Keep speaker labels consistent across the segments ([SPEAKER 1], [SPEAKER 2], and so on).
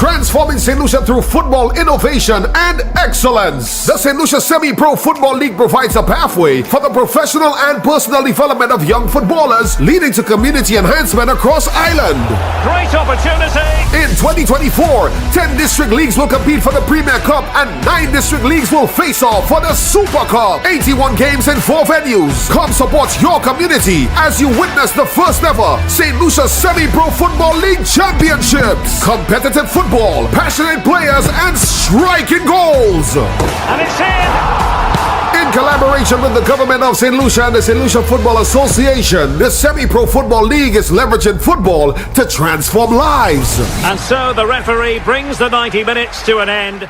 [SPEAKER 1] transforming St. Lucia through football innovation and excellence. The St. Lucia Semi-Pro Football League provides a pathway for the professional and personal development of young footballers, leading to community enhancement across Island.
[SPEAKER 2] Great opportunity!
[SPEAKER 1] In 2024, 10 district leagues will compete for the Premier Cup and 9 district leagues will face off for the Super Cup. 81 games in 4 venues. Come support your community as you witness the first ever St. Lucia Semi-Pro Football League Championships. Competitive football, passionate players, and striking goals.
[SPEAKER 2] And it's in!
[SPEAKER 1] In collaboration with the government of St. Lucia and the St. Lucia Football Association, the Semi-Pro Football League is leveraging football to transform lives.
[SPEAKER 2] And so the referee brings the 90 minutes to an end.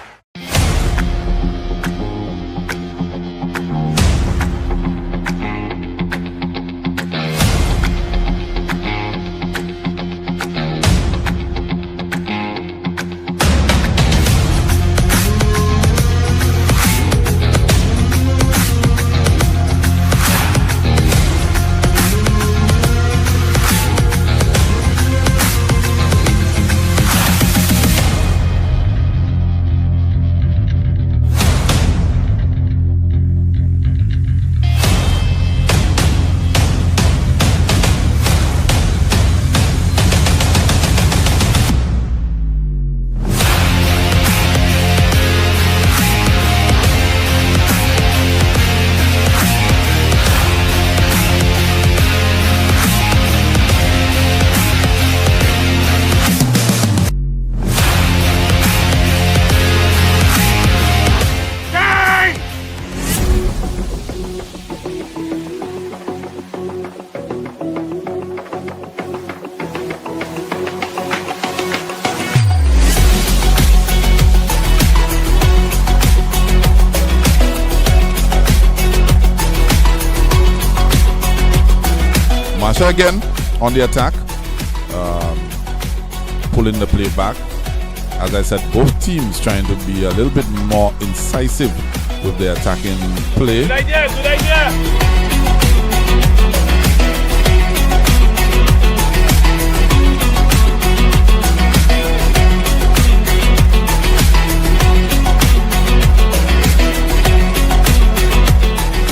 [SPEAKER 3] Marshall again on the attack, pulling the play back. As I said, both teams trying to be a little bit more incisive with their attacking play.
[SPEAKER 2] Good idea, good idea!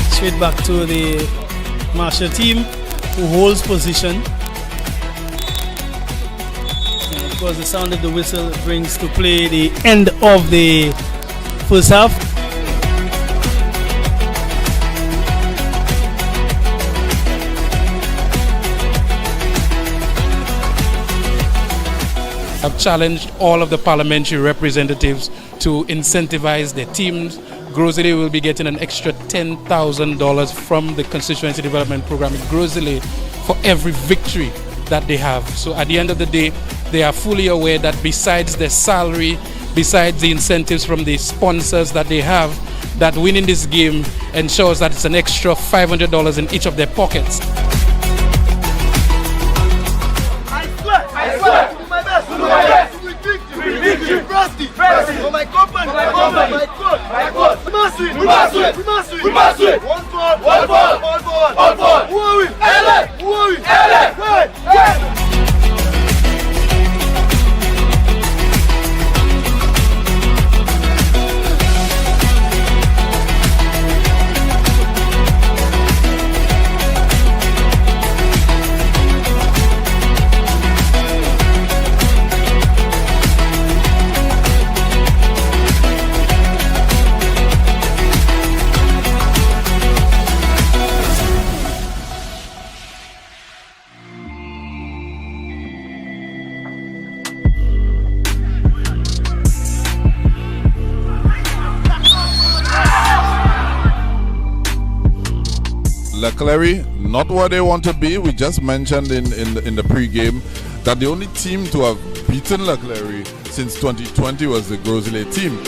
[SPEAKER 4] Straight back to the Marshall team, who holds position. And of course, the sound of the whistle brings to play the end of the first half.
[SPEAKER 5] I've challenged all of the parliamentary representatives to incentivize their teams. Gros Islet will be getting an extra $10,000 from the Constituency Development Program in Gros Islet for every victory that they have. So at the end of the day, they are fully aware that besides their salary, besides the incentives from the sponsors that they have, that winning this game ensures that it's an extra $500 in each of their pockets.
[SPEAKER 6] I swear, to do my best, to do my best. Victory, Rusty, for my company, my God. We must win. One for all. Who are we? Hey.
[SPEAKER 3] Leclerc, not what they want to be. We just mentioned in the pre-game that the only team to have beaten Leclerc since 2020 was the Gros Islet team.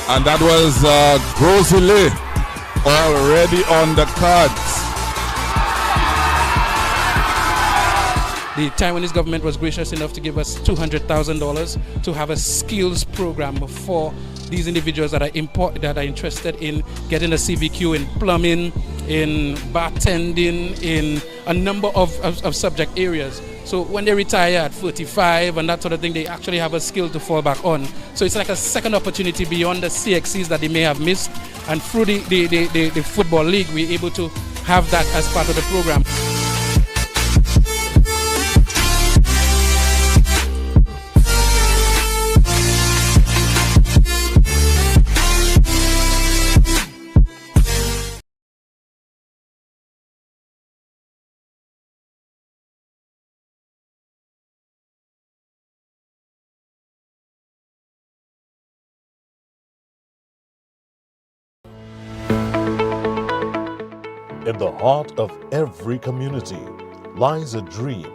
[SPEAKER 3] And that was Gros Islet already on the cards.
[SPEAKER 5] The Taiwanese government was gracious enough to give us $200,000 to have a skills program for these individuals that are interested in getting a CVQ in plumbing, in bartending, in a number of subject areas. So when they retire at 45 and that sort of thing, they actually have a skill to fall back on. So it's like a second opportunity beyond the CXCs that they may have missed. And through the Football League, we're able to have that as part of the program.
[SPEAKER 7] In the heart of every community lies a dream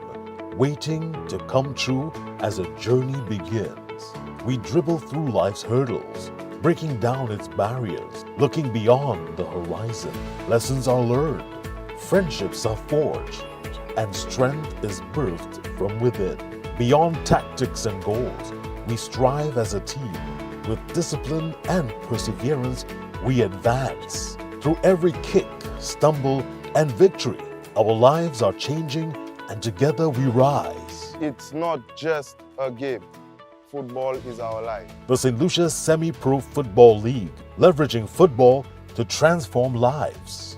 [SPEAKER 7] waiting to come true as a journey begins. We dribble through life's hurdles, breaking down its barriers, looking beyond the horizon. Lessons are learned, friendships are forged, and strength is birthed from within. Beyond tactics and goals, we strive as a team. With discipline and perseverance, we advance. Through every kick, stumble, and victory, our lives are changing, and together we rise.
[SPEAKER 8] It's not just a game. Football is our life.
[SPEAKER 7] The St. Lucia Semi-Pro Football League, leveraging football to transform lives.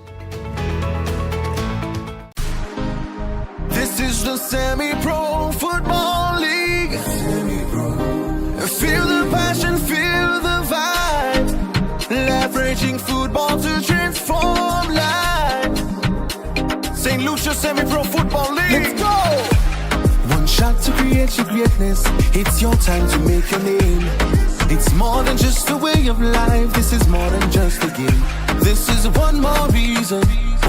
[SPEAKER 6] This is the Semi-Pro Football League. Feel the passion, feel the vibe. Leveraging football to transform lives. St. Lucia Semi-Pro Football League. Let's go! One shot to create your greatness. It's your time to make a name. It's more than just a way of life. This is more than just a game. This is one more reason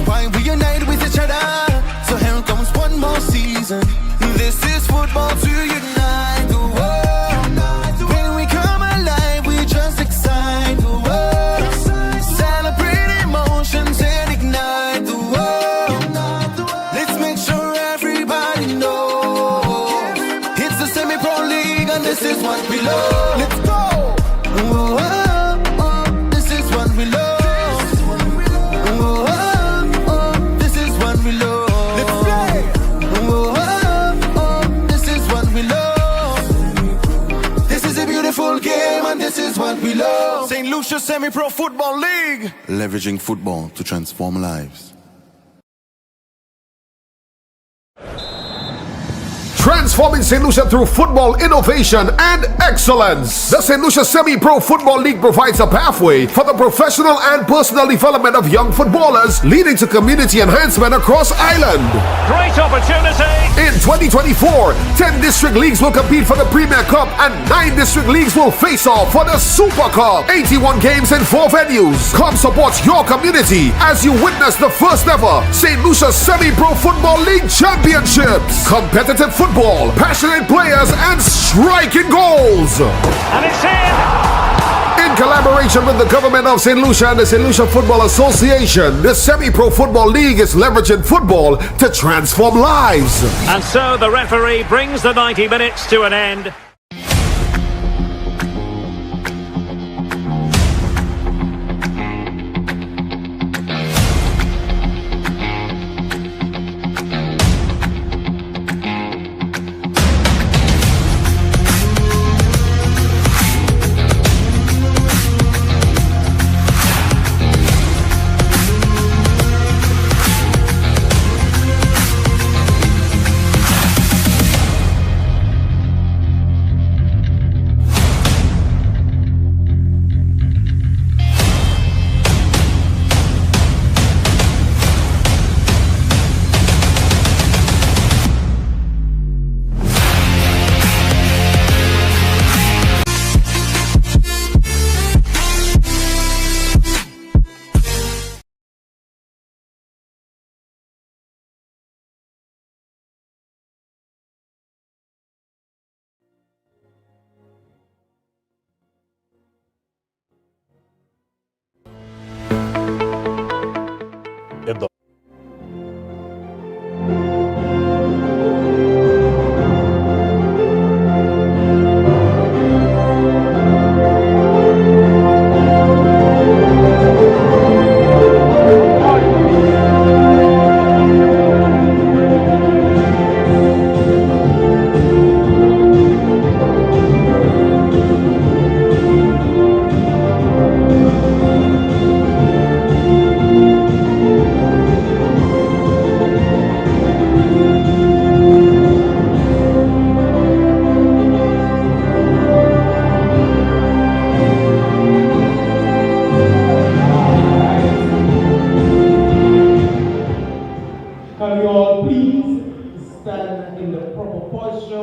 [SPEAKER 6] why we unite with each other. So here comes one more season. This is football to unite the world. When we come alive, we just excite the world. Celebrate emotions and ignite the world. Let's make sure everybody knows it's the Semi-Pro League and this is what we love. Let's go! Oh, oh, oh, this is what we love. Oh, oh, oh, this is what we love. Let's play! Oh, oh, oh, this is what we love. This is a beautiful game and this is what we love. St. Lucia Semi-Pro Football League.
[SPEAKER 9] Leveraging football to transform lives.
[SPEAKER 1] Transforming St. Lucia through football innovation and excellence. The St. Lucia Semi-Pro Football League provides a pathway for the professional and personal development of young footballers, leading to community enhancement across Island.
[SPEAKER 2] Great opportunity.
[SPEAKER 1] In 2024, 10 district leagues will compete for the Premier Cup and 9 district leagues will face off for the Super Cup. 81 games in 4 venues. Come support your community as you witness the first ever St. Lucia Semi-Pro Football League Championships. Competitive football, passionate players, and striking goals.
[SPEAKER 2] And it's in.
[SPEAKER 1] In collaboration with the government of St. Lucia and the St. Lucia Football Association, the Semi-Pro Football League is leveraging football to transform lives.
[SPEAKER 2] And so the referee brings the 90 minutes to an end.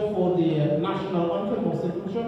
[SPEAKER 10] Lucia for the national anthem of St. Lucia.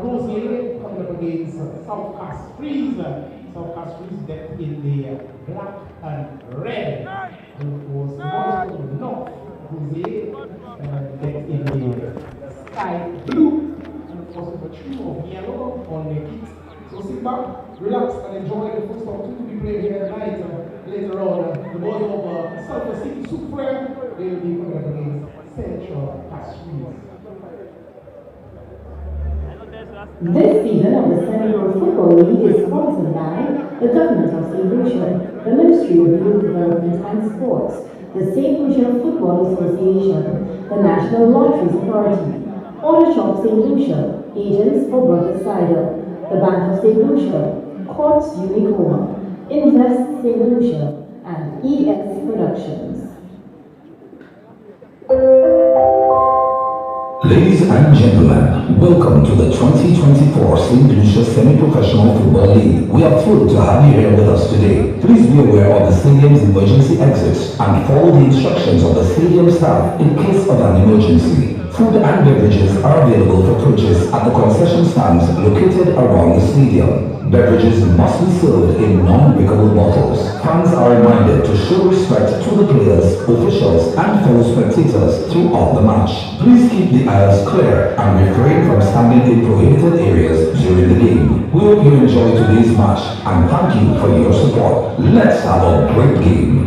[SPEAKER 10] Gros Islet coming up against CASTRIES. CASTRIES decked in the black and red. And of course, the boys from the north, Gros Islet, decked in the sky blue. And of course, with a trio of yellow on the kit. So sit back, relax, and enjoy the football to be played here tonight. Later on, the boys of Sulphur City Super, they will be coming up against Central CASTRIES.
[SPEAKER 11] This season of the Semi-Pro Football League is sponsored by the Government of St. Lucia, the Ministry of Youth Development and Sports, the St. Lucia Football Association, the National Lotteries Authority, Auto Shop St. Lucia, agents for Brother Cider, the Bank of St. Lucia, Courts Unicoma, Invest St. Lucia, and EX Productions.
[SPEAKER 12] Ladies and gentlemen, welcome to the 2024 St. Lucia Semi-Professional Football League. We are thrilled to have you here with us today. Please be aware of the stadium's emergency exits and follow the instructions of the stadium staff in case of an emergency. Food and beverages are available for purchase at the concession stands located around the stadium. Beverages must be served in non-breakable bottles. Fans are reminded to show respect to the players, officials, and fellow spectators throughout the match. Please keep the aisles clear and refrain from standing in prohibited areas during the game. We hope you enjoy today's match and thank you for your support. Let's have a great game.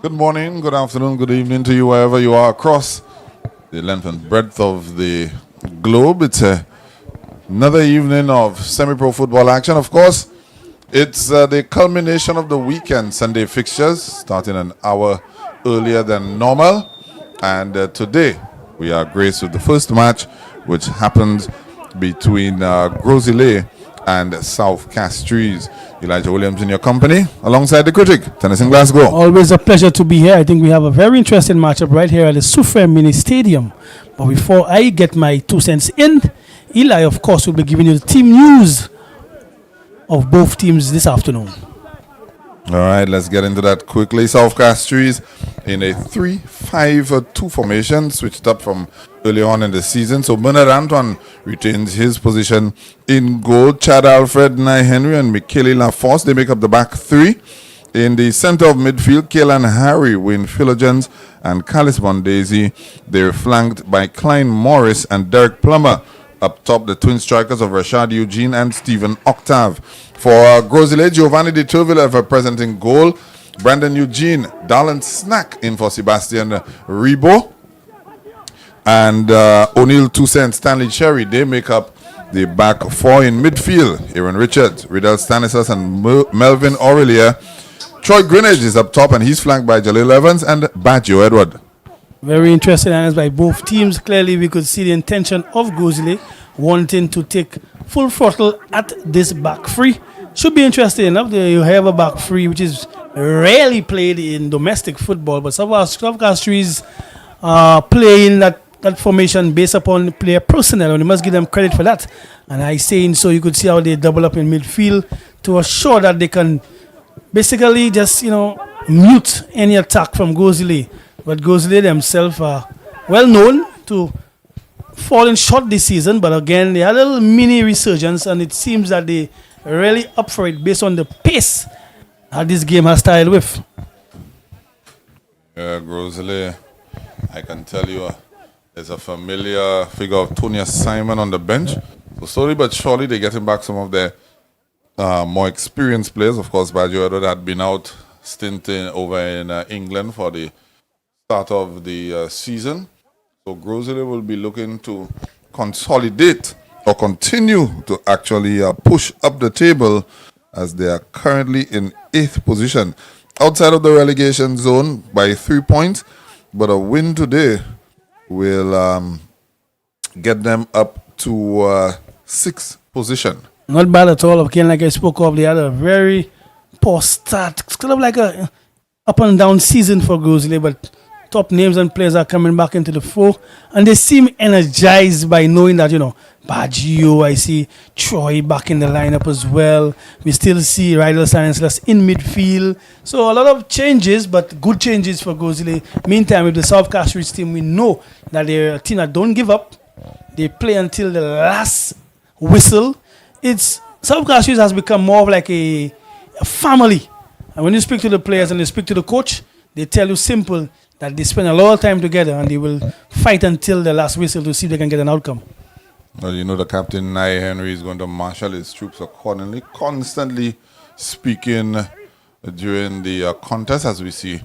[SPEAKER 3] Good morning, good afternoon, good evening to you wherever you are across the length and breadth of the globe. It's another evening of semi-pro football action. Of course, it's the culmination of the weekend Sunday fixtures, starting an hour earlier than normal. And today, we are graced with the first match, which happened between Gros Islet and South CASTRIES. Elijah Williams in your company, alongside the critic, Tennyson Glasgow.
[SPEAKER 4] Always a pleasure to be here. I think we have a very interesting matchup right here at the Sufre Mini Stadium. But before I get my 2 cents in, Eli, of course, will be giving you the team news of both teams this afternoon.
[SPEAKER 3] All right, let's get into that quickly. South CASTRIES in a 3-5-2 formation, switched up from early on in the season. So Bernard Antoine retains his position in goal. Chad Alfred, Nye Henry, and Michele Laforce, they make up the back three. In the center of midfield, Kaylan Harry, Wayne Philogens, and Callis Mondesi. They're flanked by Klein Morris and Derek Plummer. Up top, the twin strikers of Rashad Eugene and Stephen Octave. For Gros Islet, Giovanni de Tourville ever present in goal. Brandon Eugene, Darlin Snack in for Sebastian Rebo. And O'Neill Toussaint, Stanley Cherry, they make up the back four in midfield. Aaron Richards, Riddle Stanislas, and Melvin Aurelia. Troy Greenidge is up top, and he's flanked by Jalil Evans and Baggio Edward.
[SPEAKER 4] Very interesting hands by both teams. Clearly, we could see the intention of Gros Islet wanting to take full throttle at this back three. Should be interesting enough. You have a back three, which is rarely played in domestic football, but some of CASTRIES are playing that formation based upon player personnel, and you must give them credit for that. And I saying so, you could see how they double up in midfield to assure that they can basically just mute any attack from Gros Islet. But Gros Islet themselves are well known to falling short this season, but again they had a little mini resurgence, and it seems that they are really up for it based on the pace that this game has started with.
[SPEAKER 3] Gros Islet, I can tell you, there's a familiar figure of Tonya Simon on the bench. So slowly but surely they're getting back some of their more experienced players. Of course, Baggio Edward had been out stinting over in England for the start of the season. So Gros Islet will be looking to consolidate or continue to actually push up the table, as they are currently in 8th position. Outside of the relegation zone by 3 points, but a win today will get them up to 6th position.
[SPEAKER 4] Not bad at all. Again, like I spoke of, they had a very poor start. It's kind of like a up and down season for Gros Islet, but top names and players are coming back into the fore, and they seem energized by knowing that, Baggio, I see Troy back in the lineup as well. We still see Rydell Stanislas in midfield. So a lot of changes, but good changes for Gros Islet. Meantime, with the South CASTRIES team, we know that they're a team that don't give up. They play until the last whistle. South CASTRIES has become more of like a family. And when you speak to the players and you speak to the coach, they tell you simple that they spend a lot of time together and they will fight until the last whistle to see if they can get an outcome.
[SPEAKER 3] Well, the captain, Nye Henry, is going to marshal his troops accordingly, constantly speaking during the contest, as we see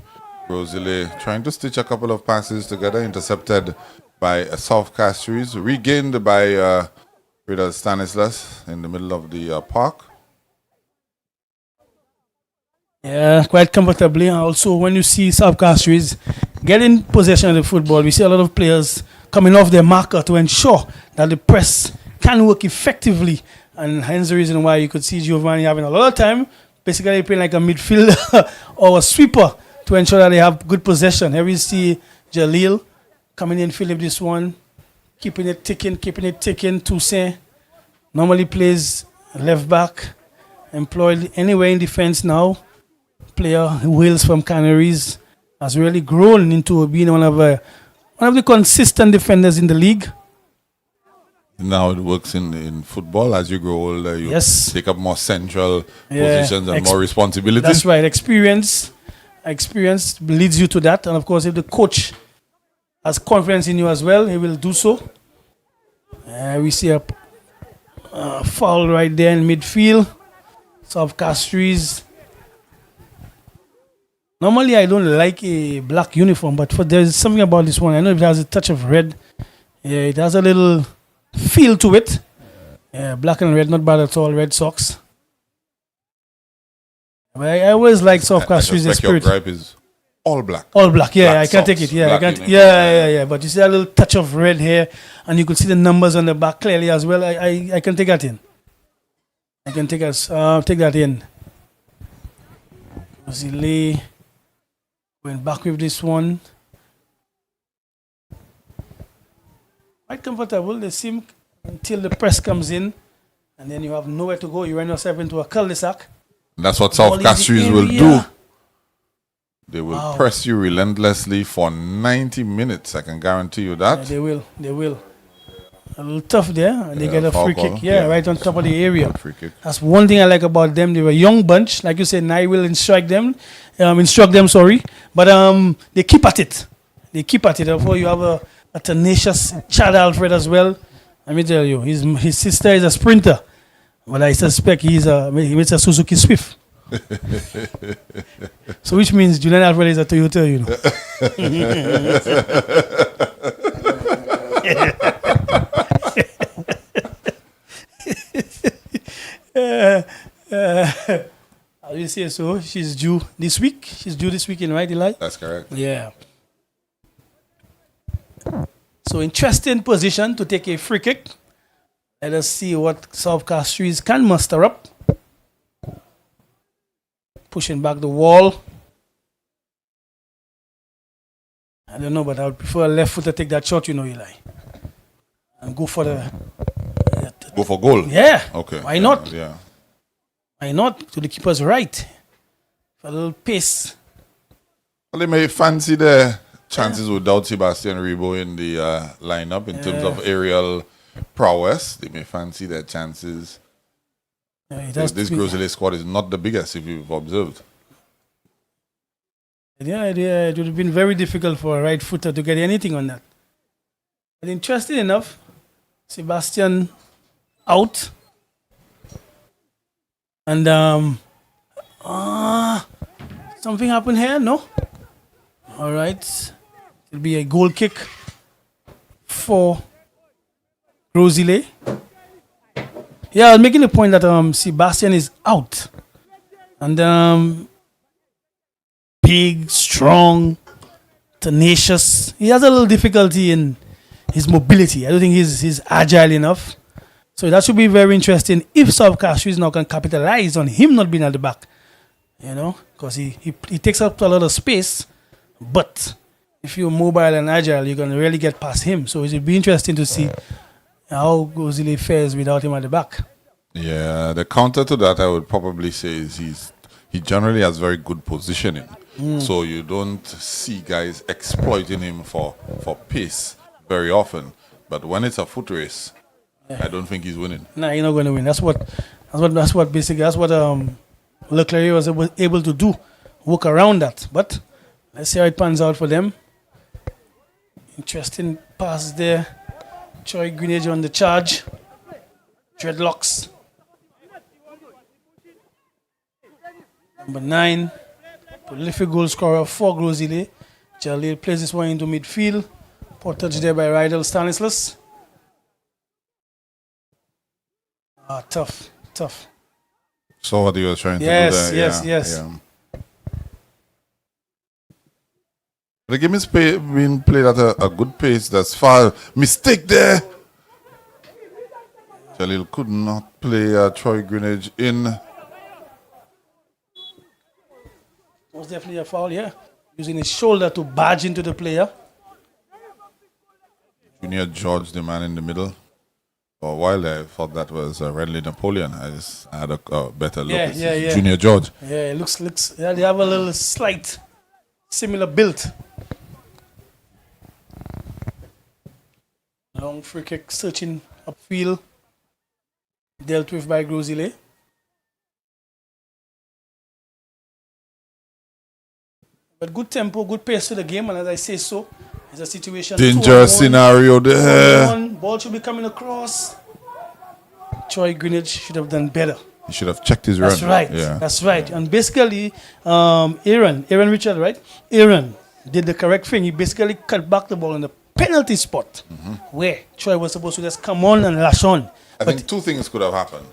[SPEAKER 3] Gros Islet trying to stitch a couple of passes together, intercepted by South CASTRIES, regained by Riddle Stanislas in the middle of the park.
[SPEAKER 4] Yeah, quite comfortably. And also, when you see South CASTRIES getting possession of the football, we see a lot of players coming off their marker to ensure that the press can work effectively. And hence the reason why you could see Giovanni having a lot of time, basically playing like a midfielder or a sweeper to ensure that they have good possession. Here we see Jalil coming in, filling this one, keeping it ticking. Toussaint normally plays left back, employed anywhere in defense now. Player who hails from Canaries, has really grown into being one of the consistent defenders in the league.
[SPEAKER 3] Now it works in football. As you grow older, you take up more central positions and more responsibility.
[SPEAKER 4] That's right. Experience leads you to that. And of course, if the coach has confidence in you as well, he will do so. We see a foul right there in midfield. South CASTRIES. Normally, I don't like a black uniform, but there's something about this one. I know it has a touch of red. Yeah, it has a little feel to it. Yeah, black and red, not bad at all. Red socks. But I always like South CASTRIES' spirit.
[SPEAKER 3] Your gripe is all black.
[SPEAKER 4] All black, yeah.
[SPEAKER 3] Black
[SPEAKER 4] I can't
[SPEAKER 3] socks,
[SPEAKER 4] take it. Yeah, I
[SPEAKER 3] black
[SPEAKER 4] can't.
[SPEAKER 3] uniform.
[SPEAKER 4] Yeah. But you see a little touch of red here, and you could see the numbers on the back clearly as well. I can take that in. I can take that in. Zile going back with this one. Quite comfortable. They seem until the press comes in, and then you have nowhere to go. You run yourself into a cul-de-sac.
[SPEAKER 3] That's what South CASTRIES will do. They will press you relentlessly for 90 minutes. I can guarantee you that.
[SPEAKER 4] Yeah, they will. A little tough there. They get a
[SPEAKER 3] foul
[SPEAKER 4] free
[SPEAKER 3] call.
[SPEAKER 4] kick. Yeah, right on top of the area.
[SPEAKER 3] Free kick.
[SPEAKER 4] That's one thing I like about them. They were a young bunch. Like you said, Nai will instruct them. But they keep at it. They keep at it. Therefore, you have a tenacious Chad Alfred as well. Let me tell you, his sister is a sprinter. But I suspect he makes a Suzuki Swift. So which means Julian Alfred is a Toyota, you know. How do you say so? She's due this week. She's due this weekend, right, Eli?
[SPEAKER 3] That's correct.
[SPEAKER 4] Yeah. So interesting position to take a free kick. Let us see what South CASTRIES can muster up. Pushing back the wall. I don't know, but I would prefer a left foot to take that shot, Eli. And go for
[SPEAKER 3] Go for goal?
[SPEAKER 4] Yeah.
[SPEAKER 3] Okay.
[SPEAKER 4] Why not?
[SPEAKER 3] Yeah.
[SPEAKER 4] Why not? To the keeper's right. For a little pace.
[SPEAKER 3] Well, they may fancy the chances without Sebastian Rebo in the lineup in terms of aerial prowess. They may fancy their chances. This Gros Islet squad is not the biggest, if you've observed.
[SPEAKER 4] Yeah, it would have been very difficult for a right footer to get anything on that. But interesting enough, Sebastian out. And something happened here, no? All right. It'll be a goal kick for Gros Islet. Yeah, I was making the point that Sebastian is out. And big, strong, tenacious. He has a little difficulty in his mobility. I don't think he's agile enough. So that should be very interesting if South CASTRIES now can capitalize on him not being at the back. Because he takes up a lot of space. But if you're mobile and agile, you're going to really get past him. So it will be interesting to see how Gros Islet fares without him at the back. Yeah,
[SPEAKER 3] the counter to that I would probably say is he generally has very good positioning. So you don't see guys exploiting him for pace very often. But when it's a foot race, I don't think he's winning.
[SPEAKER 4] Nah, he's not going to win. That's what Leclerc was able to do, work around that. But let's see how it pans out for them. Interesting pass there. Troy Greenage on the charge. Dreadlocks. Number 9. Prolific goal scorer for Gros Islet. Jalil plays this one into midfield. Poor touch there by Rydell Stanislas. Tough.
[SPEAKER 3] So what you were trying to do there.
[SPEAKER 4] Yes.
[SPEAKER 3] Yeah. The game is being played at a good pace. That's far. Mistake there. Jalil could not play Troy Greenage in.
[SPEAKER 4] Was definitely a foul, yeah. Using his shoulder to barge into the player.
[SPEAKER 3] Junior George, the man in the middle. For a while I thought that was Renly Napoleon. I had a better look.
[SPEAKER 4] Yeah.
[SPEAKER 3] Junior George.
[SPEAKER 4] Yeah, it looks. Yeah, they have a little slight similar build. Long free kick searching upfield. Dealt with by Gros Islet. But good tempo, good pace to the game, and as I say so, it's a situation.
[SPEAKER 3] Dangerous scenario there.
[SPEAKER 4] Ball should be coming across. Troy Greenage should have done better.
[SPEAKER 3] He should have checked his run.
[SPEAKER 4] That's right.
[SPEAKER 3] Yeah.
[SPEAKER 4] That's right. And basically, Aaron Richard, right? Aaron did the correct thing. He basically cut back the ball in the penalty spot where Troy was supposed to just come on and lash on.
[SPEAKER 3] I think two things could have happened.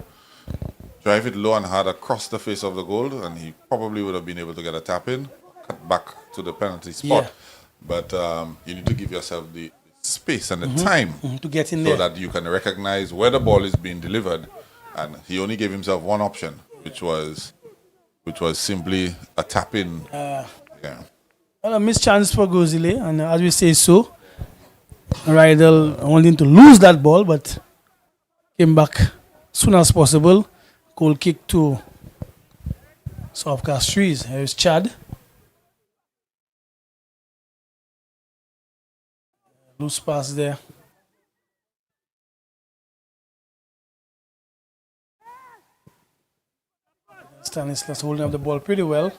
[SPEAKER 3] Drive it low and hard across the face of the goal, and he probably would have been able to get a tap in, cut back to the penalty spot.
[SPEAKER 4] Yeah.
[SPEAKER 3] But you need to give yourself the space and the time
[SPEAKER 4] to get in there,
[SPEAKER 3] so that you can recognize where the ball is being delivered. And he only gave himself one option, which was simply a tap in.
[SPEAKER 4] Well, a missed chance for Gros Islet, and as we say so, Rydell wanting to lose that ball, but came back soon as possible. Goal kick to South CASTRIES. Here's Chad. Loose pass there. Stanislas holding up the ball pretty well.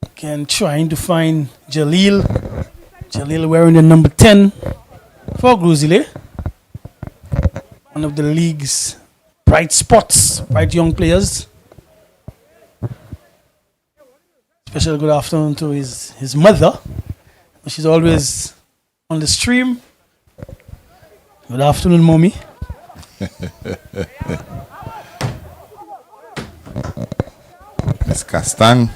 [SPEAKER 4] Again, trying to find Jalil. Jalil wearing the number 10 for Gros Islet. One of the league's bright spots, bright young players. Special good afternoon to his mother. She's always on the stream. Good afternoon, mommy.
[SPEAKER 3] Miss Castang.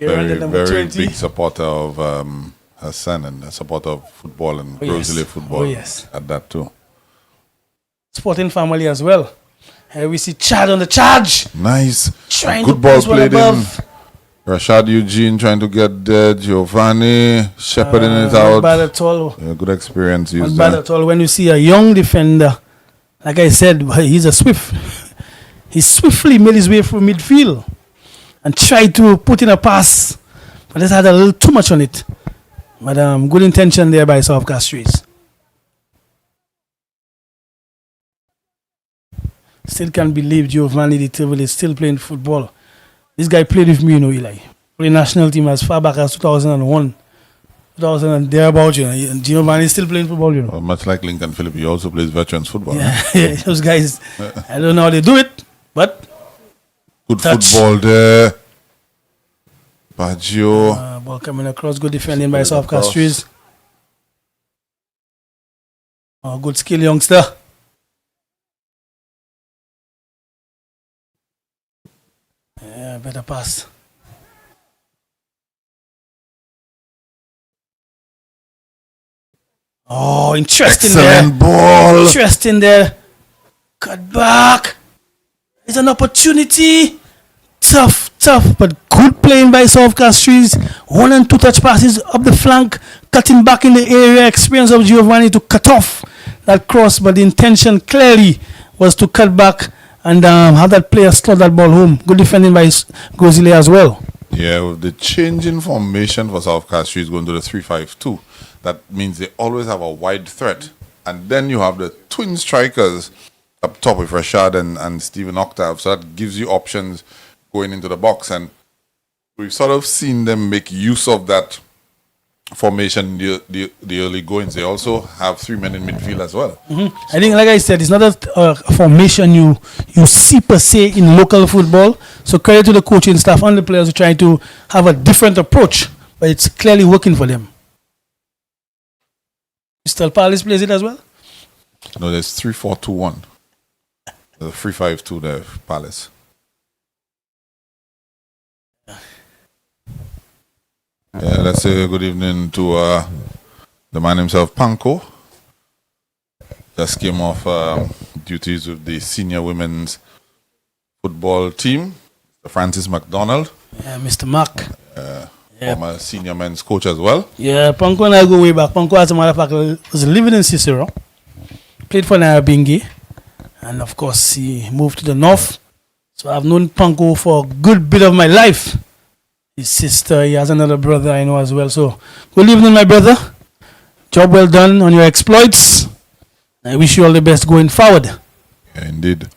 [SPEAKER 3] Very big supporter of her son and a supporter of football and Gros Islet football.
[SPEAKER 4] Oh, yes.
[SPEAKER 3] At that too.
[SPEAKER 4] Sporting family as well. Here we see Chad on the charge.
[SPEAKER 3] Nice.
[SPEAKER 4] Trying
[SPEAKER 3] Good
[SPEAKER 4] to
[SPEAKER 3] ball
[SPEAKER 4] push one
[SPEAKER 3] played in.
[SPEAKER 4] above.
[SPEAKER 3] Rashad Eugene trying to get there. Giovanni shepherding it out.
[SPEAKER 4] Not bad at all.
[SPEAKER 3] Yeah, good experience
[SPEAKER 4] Not
[SPEAKER 3] used
[SPEAKER 4] bad
[SPEAKER 3] there.
[SPEAKER 4] at all. When you see a young defender, like I said, he's a swift. He swiftly made his way through midfield and tried to put in a pass, but just had a little too much on it. But good intention there by South CASTRIES. Still can't believe Giovanni Di Tivoli is still playing football. This guy played with me, Eli. Played national team as far back as 2001, 2000 and thereabouts. And Giovanni is still playing football,
[SPEAKER 3] Well, much like Lincoln Philip, he also plays veterans football.
[SPEAKER 4] Yeah, those guys, I don't know how they do it, but
[SPEAKER 3] good
[SPEAKER 4] touch.
[SPEAKER 3] football there. Baggio.
[SPEAKER 4] Ball coming across, good defending by South CASTRIES. Oh, good skill, youngster. Yeah, better pass. Oh, interesting
[SPEAKER 3] Excellent
[SPEAKER 4] there.
[SPEAKER 3] ball.
[SPEAKER 4] Interesting there. Cut back. It's an opportunity. Tough, but good playing by South CASTRIES. 1 and 2 touch passes up the flank, cutting back in the area. Experience of Giovanni to cut off that cross, but the intention clearly was to cut back and have that player slot that ball home. Good defending by Gros Islet as well.
[SPEAKER 3] Yeah, with the change in formation for South CASTRIES going to the 3-5-2, that means they always have a wide threat. And then you have the twin strikers up top with Rashad and Stephen Octave. So that gives you options going into the box. And we've sort of seen them make use of that formation, the early goings. They also have 3 men in midfield as well.
[SPEAKER 4] I think, like I said, it's not a formation you see per se in local football. So credit to the coaching staff and the players who are trying to have a different approach, but it's clearly working for them. Crystal Palace plays it as well?
[SPEAKER 3] No, there's 3-4-2-1. There's a 3-5-2 there, Palace. Yeah, let's say good evening to the man himself, Panko. Just came off duties with the senior women's football team, Francis McDonald.
[SPEAKER 4] Yeah, Mr. Mark.
[SPEAKER 3] Former senior men's coach as well.
[SPEAKER 4] Yeah, Panko and I go way back. Panko, as a matter of fact, was living in Cicero. Played for Nyabingi. And of course, he moved to the north. So I've known Panko for a good bit of my life. His sister, he has another brother I know as well. So, good evening, my brother. Job well done on your exploits. I wish you all the best going forward.
[SPEAKER 3] Yeah, indeed.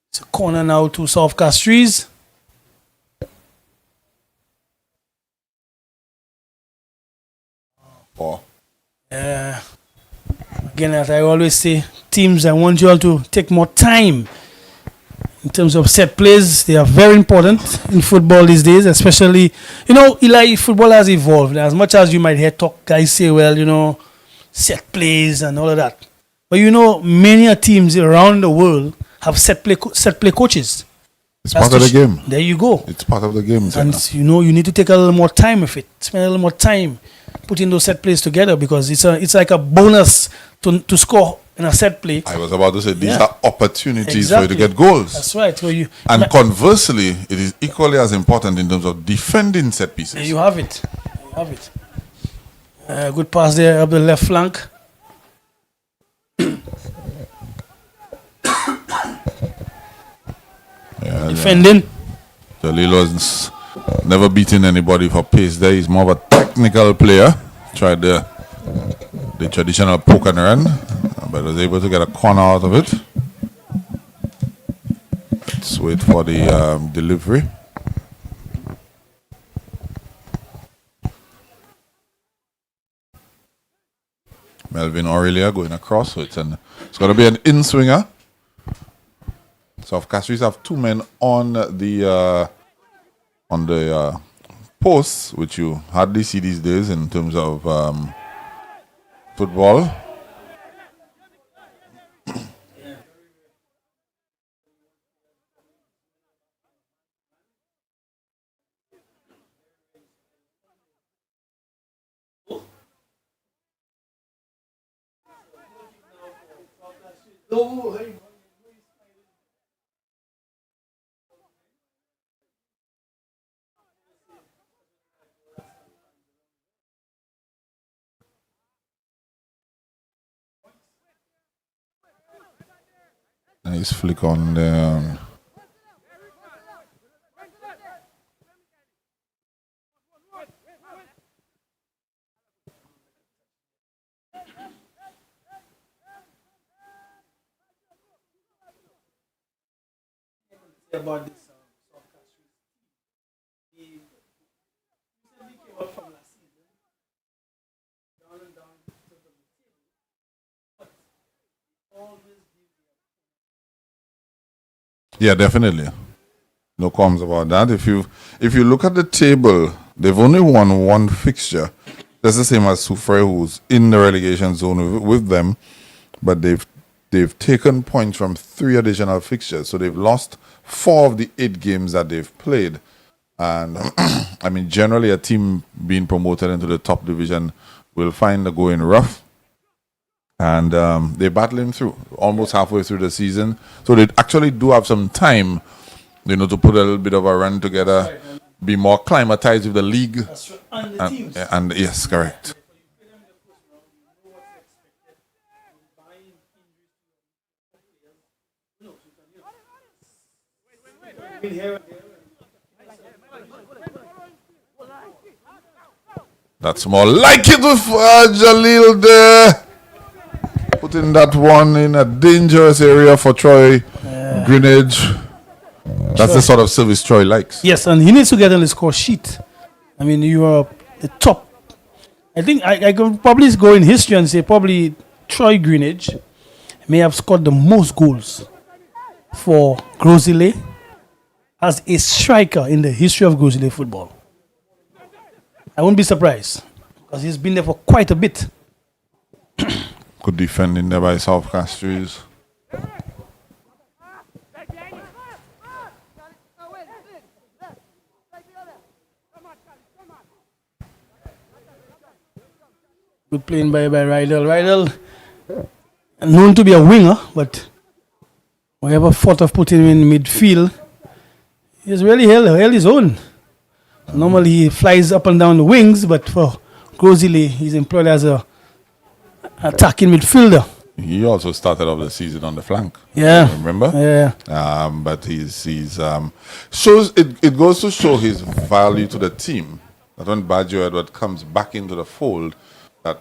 [SPEAKER 4] It's a corner now to South CASTRIES. Again, as I always say, teams, I want you all to take more time. In terms of set plays, they are very important in football these days, especially, Eli, football has evolved. As much as you might hear guys say, well, set plays and all of that. But many teams around the world have set play coaches.
[SPEAKER 3] It's part of the game.
[SPEAKER 4] There you go.
[SPEAKER 3] It's part of the game.
[SPEAKER 4] And you need to take a little more time with it. Spend a little more time putting those set plays together, because it's like a bonus to score in a set play.
[SPEAKER 3] I was about to say these are opportunities for you to get goals.
[SPEAKER 4] That's right. So
[SPEAKER 3] and conversely, it is equally as important in terms of defending set pieces.
[SPEAKER 4] You have it. Good pass there up the left flank. Defending.
[SPEAKER 3] Jalil was Never beating anybody for pace there. He's more of a technical player. Tried the traditional poke and run, but was able to get a corner out of it. Let's wait for the delivery. Melvin Aurelia going across, so it's going to be an in-swinger. South Castries have 2 men on the posts, which you hardly see these days in terms of football. Nice flick on there.
[SPEAKER 4] About this South Castries. He recently came up from last season, down and down in terms of the table, but always
[SPEAKER 3] Yeah, definitely. No qualms about that. If you look at the table, they've only won 1 fixture. That's the same as Soufriere, who's in the relegation zone with them, but they've taken points from 3 additional fixtures, so they've lost 4 of the 8 games that they've played. And I mean, generally a team being promoted into the top division will find the going rough. And they're battling through almost halfway through the season. So they actually do have some time, to put a little bit of a run together, be more acclimatized with the league.
[SPEAKER 4] That's right. And the teams.
[SPEAKER 3] And yes, correct. That's more like it with Jalil there. Putting that one in a dangerous area for Troy Greenwich. That's the sort of service Troy likes.
[SPEAKER 4] Yes, and he needs to get on the score sheet. I mean, you are the top. I think I could probably go in history and say probably Troy Greenwich may have scored the most goals for Gros Islet as a striker in the history of Gros Islet football. I won't be surprised because he's been there for quite a bit.
[SPEAKER 3] Good defending there by South Castries.
[SPEAKER 4] Good playing by Rydell. Rydell, known to be a winger, but whatever thought of putting him in midfield, he's really held his own. Normally he flies up and down the wings, but for Gros Islet, he's employed as a attacking midfielder.
[SPEAKER 3] He also started off the season on the flank.
[SPEAKER 4] Yeah.
[SPEAKER 3] Remember?
[SPEAKER 4] Yeah.
[SPEAKER 3] But he's shows it goes to show his value to the team. That when Baggio Edward comes back into the fold, that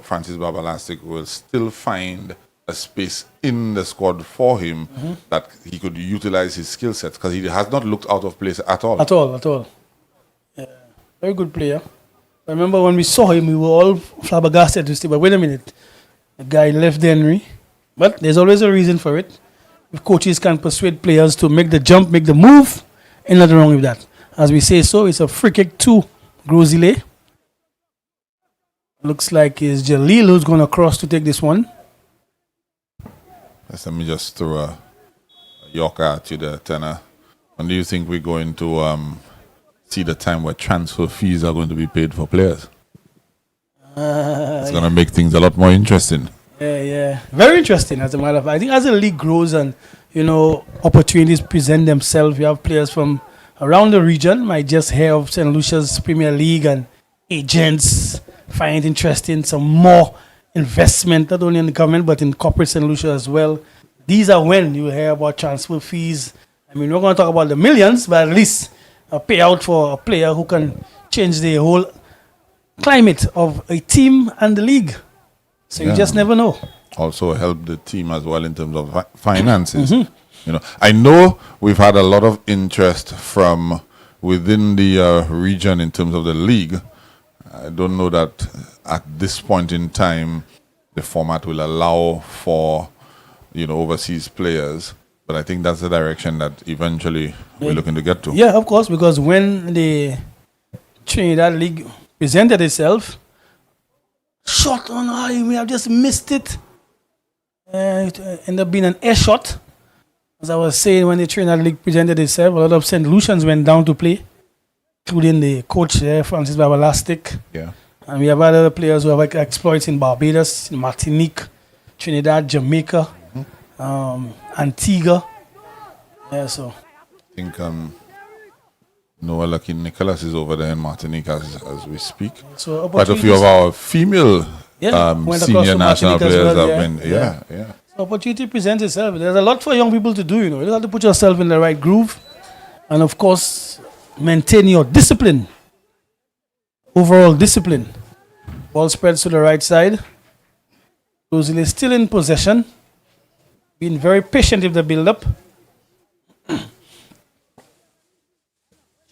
[SPEAKER 3] Francis Babalastic will still find a space in the squad for him that he could utilize his skill set, because he has not looked out of place at all.
[SPEAKER 4] At all. Yeah. Very good player. I remember when we saw him, we were all flabbergasted to say, but wait a minute, the guy left Henry. But there's always a reason for it. If coaches can persuade players to make the jump, make the move, ain't nothing wrong with that. As we say so, it's a free kick to Gros Islet. Looks like it's Jalil who's going to cross to take this one.
[SPEAKER 3] Let me just throw a Yorker at you there, Tenor. When do you think we're going to see the time where transfer fees are going to be paid for players? It's going to make things a lot more interesting.
[SPEAKER 4] Yeah. Very interesting, as a matter of fact. I think as the league grows and, opportunities present themselves, you have players from around the region might just hear of St. Lucia's Premier League, and agents find it interesting, some more investment, not only in the government, but in corporate St. Lucia as well. These are when you hear about transfer fees. I mean, we're not going to talk about the millions, but at least a payout for a player who can change the whole climate of a team and the league. So you just never know.
[SPEAKER 3] Also help the team as well in terms of finances. You know, I know we've had a lot of interest from within the region in terms of the league. I don't know that at this point in time the format will allow for, you know, overseas players, but I think that's the direction that eventually we're looking to get to.
[SPEAKER 4] Yeah, of course, because when the Trinidad League presented itself, shot on high, we have just missed it. It ended up being an air shot. As I was saying, when the Trinidad League presented itself, a lot of St. Lucians went down to play, including the coach there, Francis Babalastic.
[SPEAKER 3] Yeah.
[SPEAKER 4] And we have other players who have exploits in Barbados, in Martinique, Trinidad, Jamaica, Antigua. Yeah, so.
[SPEAKER 3] I think Noah Lucky Nicholas is over there in Martinique as we speak.
[SPEAKER 4] So
[SPEAKER 3] quite a few of our female senior national players
[SPEAKER 4] well,
[SPEAKER 3] have been. Yeah.
[SPEAKER 4] So opportunity presents itself. There's a lot for young people to do, you know. You have to put yourself in the right groove. And of course, maintain your discipline. Overall discipline. Ball spreads to the right side. Gros Islet is still in possession. Being very patient with the build-up.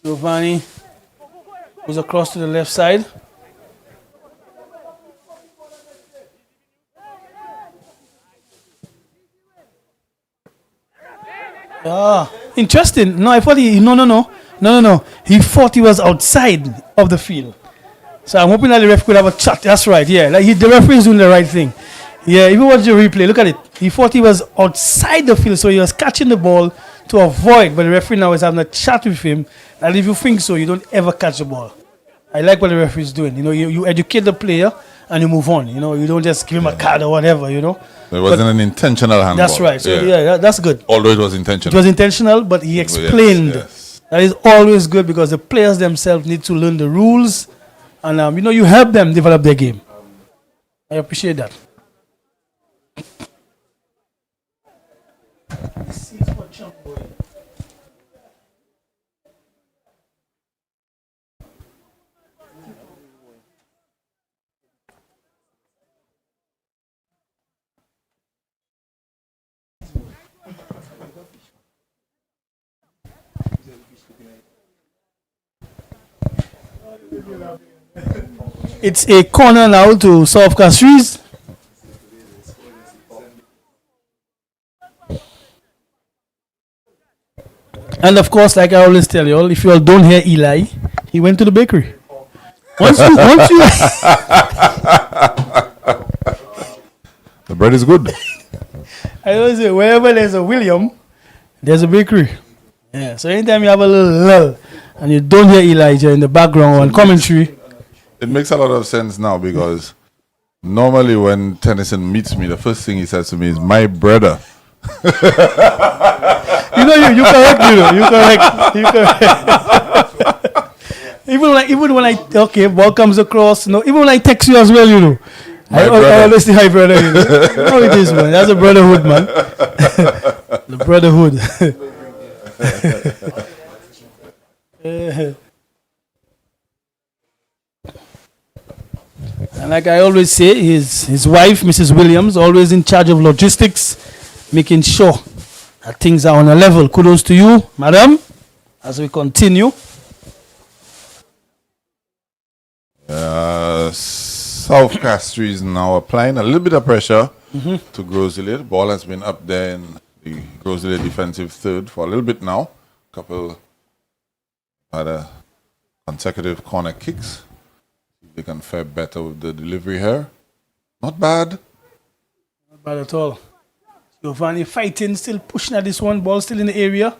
[SPEAKER 4] Giovanni goes across to the left side. Interesting. No, I thought no. He thought he was outside of the field. So I'm hoping that the ref could have a chat. That's right, yeah. Like the referee is doing the right thing. Yeah, if you watch the replay, look at it. He thought he was outside the field, so he was catching the ball to avoid. But the referee now is having a chat with him. And if you think so, you don't ever catch the ball. I like what the referee is doing. You know, you educate the player and you move on. You know, you don't just give him a card or whatever, you know.
[SPEAKER 3] It wasn't an intentional handball.
[SPEAKER 4] That's right. So yeah, that's good.
[SPEAKER 3] Although it was intentional.
[SPEAKER 4] It was intentional, but he explained. Yes. That is always good because the players themselves need to learn the rules. And, you know, you help them develop their game. I appreciate that. It's a corner now to South CASTRIES. And of course, like I always tell you all, if you all don't hear Eli, he went to the bakery. Once you
[SPEAKER 3] the bread is good.
[SPEAKER 4] I always say, wherever there's a William, there's a bakery. Yeah. So anytime you have a little lull and you don't hear Elijah in the background on commentary,
[SPEAKER 3] it makes a lot of sense now because normally when Tennyson meets me, the first thing he says to me is, "My brother."
[SPEAKER 4] You know, you correct, you correct. even when I ball comes across, no, even when I text you as well, you know. I always say hi, brother. You know how it is, man. That's a brotherhood, man. The brotherhood. And like I always say, his wife, Mrs. Williams, always in charge of logistics, making sure that things are on a level. Kudos to you, madam, as we continue.
[SPEAKER 3] South CASTRIES now applying a little bit of pressure to Gros Islet. The ball has been up there in the Gros Islet defensive third for a little bit now. Couple had a consecutive corner kicks. They can fare better with the delivery here. Not bad.
[SPEAKER 4] Not bad at all. Giovanni fighting, still pushing at this one. Ball still in the area.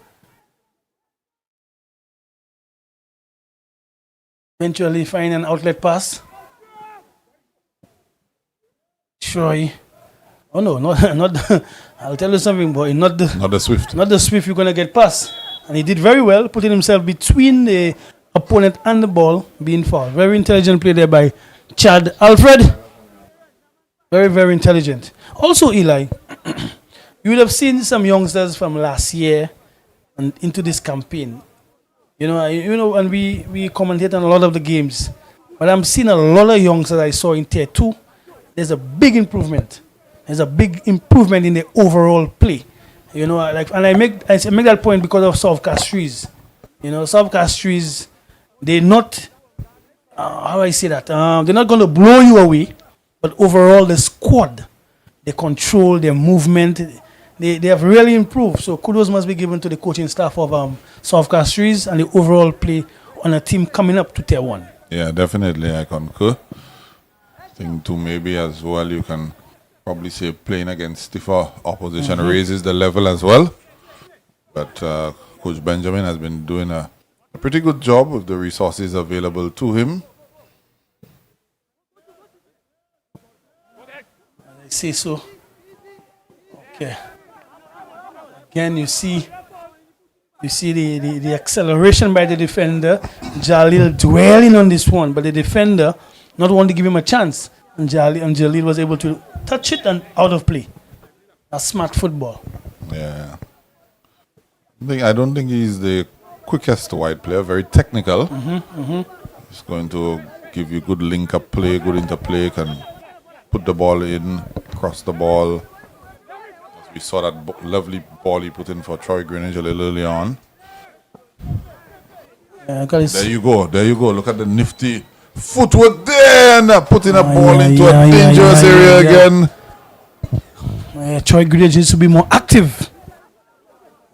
[SPEAKER 4] Eventually find an outlet pass. Troy. Oh no, not I'll tell you something, boy. Not the
[SPEAKER 3] Swift.
[SPEAKER 4] Not the Swift you're gonna get past. And he did very well, putting himself between the opponent and the ball, being fouled. Very intelligent play there by Chad Alfred. Very, very intelligent. Also, Eli, you would have seen some youngsters from last year and into this campaign. And we commentate on a lot of the games, but I'm seeing a lot of youngsters I saw in Tier 2. There's a big improvement. There's a big improvement in the overall play. And I make that point because of South CASTRIES. South CASTRIES, they're not, how do I say that? They're not going to blow you away, but overall the squad, they control their movement. They have really improved. So kudos must be given to the coaching staff of South CASTRIES and the overall play on a team coming up to Tier 1.
[SPEAKER 3] Yeah, definitely, I concur. I think too, maybe as well, you can probably say playing against stiffer opposition raises the level as well. But Coach Benjamin has been doing a pretty good job with the resources available to him.
[SPEAKER 4] I say so. Okay. Again, you see the acceleration by the defender. Jalil dwelling on this one, but the defender not wanting to give him a chance. And Jalil was able to touch it and out of play. A smart football.
[SPEAKER 3] Yeah. I don't think he's the quickest wide player, very technical. He's going to give you good link-up play, good interplay, can put the ball in, cross the ball. We saw that lovely ball he put in for Troy Greenwich a little early on. There you go. Look at the nifty footwork there, and putting a ball into a dangerous area again.
[SPEAKER 4] Troy Greenwich needs to be more active.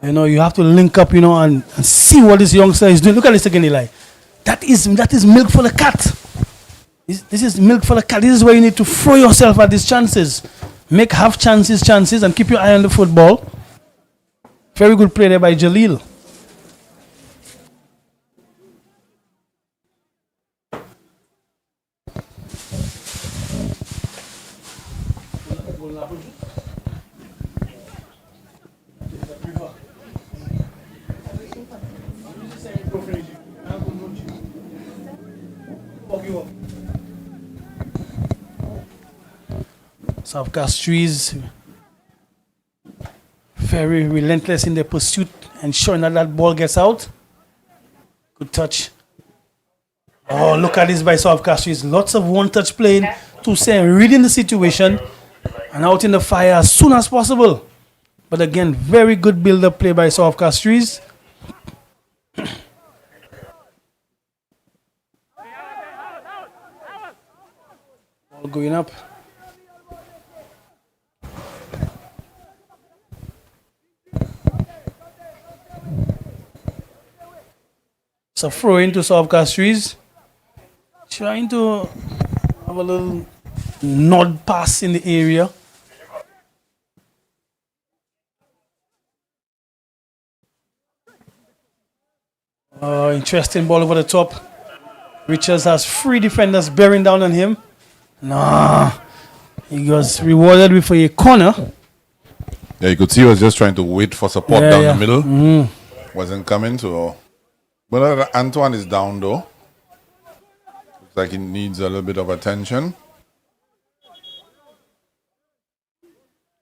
[SPEAKER 4] You have to link up, and see what this youngster is doing. Look at this again, Eli. That is milk for the cat. This is milk for the cat. This is where you need to throw yourself at these chances. Make half chances, and keep your eye on the football. Very good play there by Jalil. South CASTRIES very relentless in their pursuit, ensuring that ball gets out. Good touch. Oh, look at this by South CASTRIES. Lots of one-touch playing to say reading the situation and out in the fire as soon as possible. But again, very good build-up play by South CASTRIES. Ball going up. So throw into South CASTRIES. Trying to have a little nod pass in the area. Interesting ball over the top. Richards has 3 defenders bearing down on him. He was rewarded with a corner.
[SPEAKER 3] Yeah, you could see he was just trying to wait for support down the middle. Wasn't coming, so... But Antoine is down though. Looks like he needs a little bit of attention.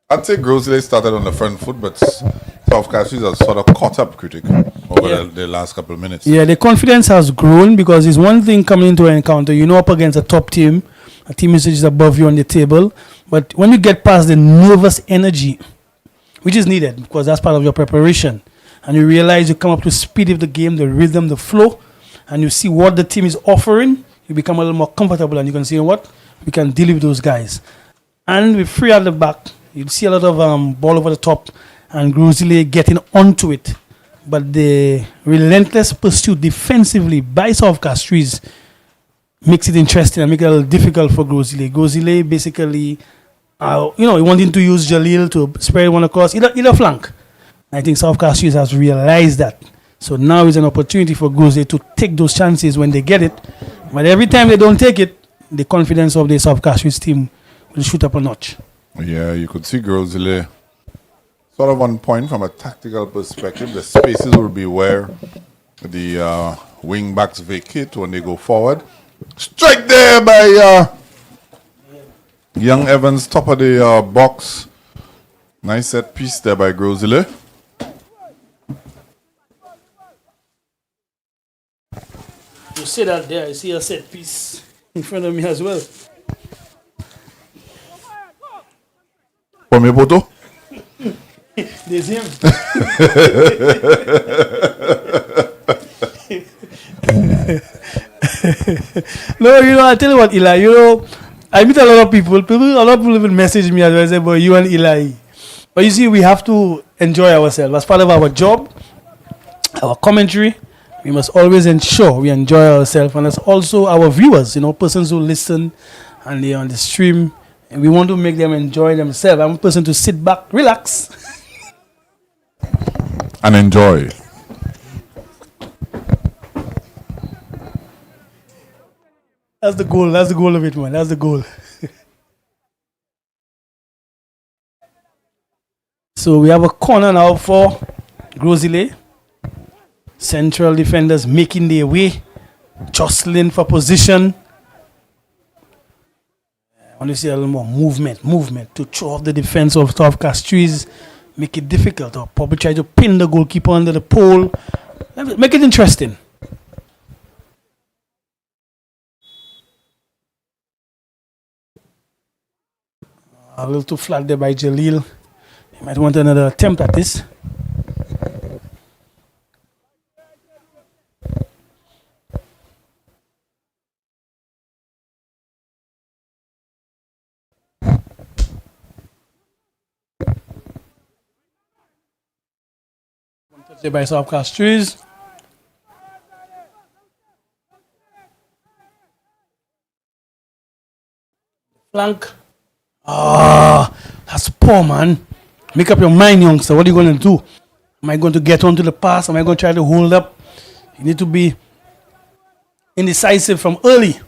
[SPEAKER 3] I'd say Gros Islet started on the front foot, but South CASTRIES has sort of caught up critic over the last couple of minutes. Yeah,
[SPEAKER 4] the confidence has grown because it's one thing coming into an encounter. Up against a top team, a team which is above you on the table. But when you get past the nervous energy, which is needed because that's part of your preparation, and you realize you come up to speed of the game, the rhythm, the flow, and you see what the team is offering, you become a little more comfortable and you can see what? We can deal with those guys. And with 3 at the back, you'll see a lot of ball over the top and Gros Islet getting onto it. But the relentless pursuit defensively by South CASTRIES makes it interesting and make it a little difficult for Gros Islet. Gros Islet basically, wanting to use Jalil to spread one across either flank. I think South CASTRIES has realized that. So now is an opportunity for Gros Islet to take those chances when they get it. But every time they don't take it, the confidence of the South CASTRIES team will shoot up a notch.
[SPEAKER 3] Yeah, you could see Gros Islet sort of on point from a tactical perspective. The spaces will be where the wing backs vacate when they go forward. Strike there by Young Evans, top of the box. Nice set piece there by Gros Islet.
[SPEAKER 4] You see that there? I see a set piece in front of me as well.
[SPEAKER 3] For me, Poto?
[SPEAKER 4] There's him. No, I tell you what, Eli, I meet a lot of people. A lot of people even message me as well. I say, "Boy, you and Eli." But you see, we have to enjoy ourselves as part of our job, our commentary. We must always ensure we enjoy ourselves, and that's also our viewers. Persons who listen and they're on the stream, and we want to make them enjoy themselves. I'm a person to sit back, relax,
[SPEAKER 3] and enjoy.
[SPEAKER 4] That's the goal. That's the goal of it, man. That's the goal. So we have a corner now for Gros Islet. Central defenders making their way, jostling for position. I want to see a little more movement to throw off the defense of CASTRIES, make it difficult, or probably try to pin the goalkeeper under the pole. Make it interesting. A little too flat there by Jalil. He might want another attempt at this. Touch by CASTRIES. Flank. That's poor, man. Make up your mind, youngster. What are you going to do? Am I going to get onto the pass? Am I going to try to hold up? You need to be indecisive from early.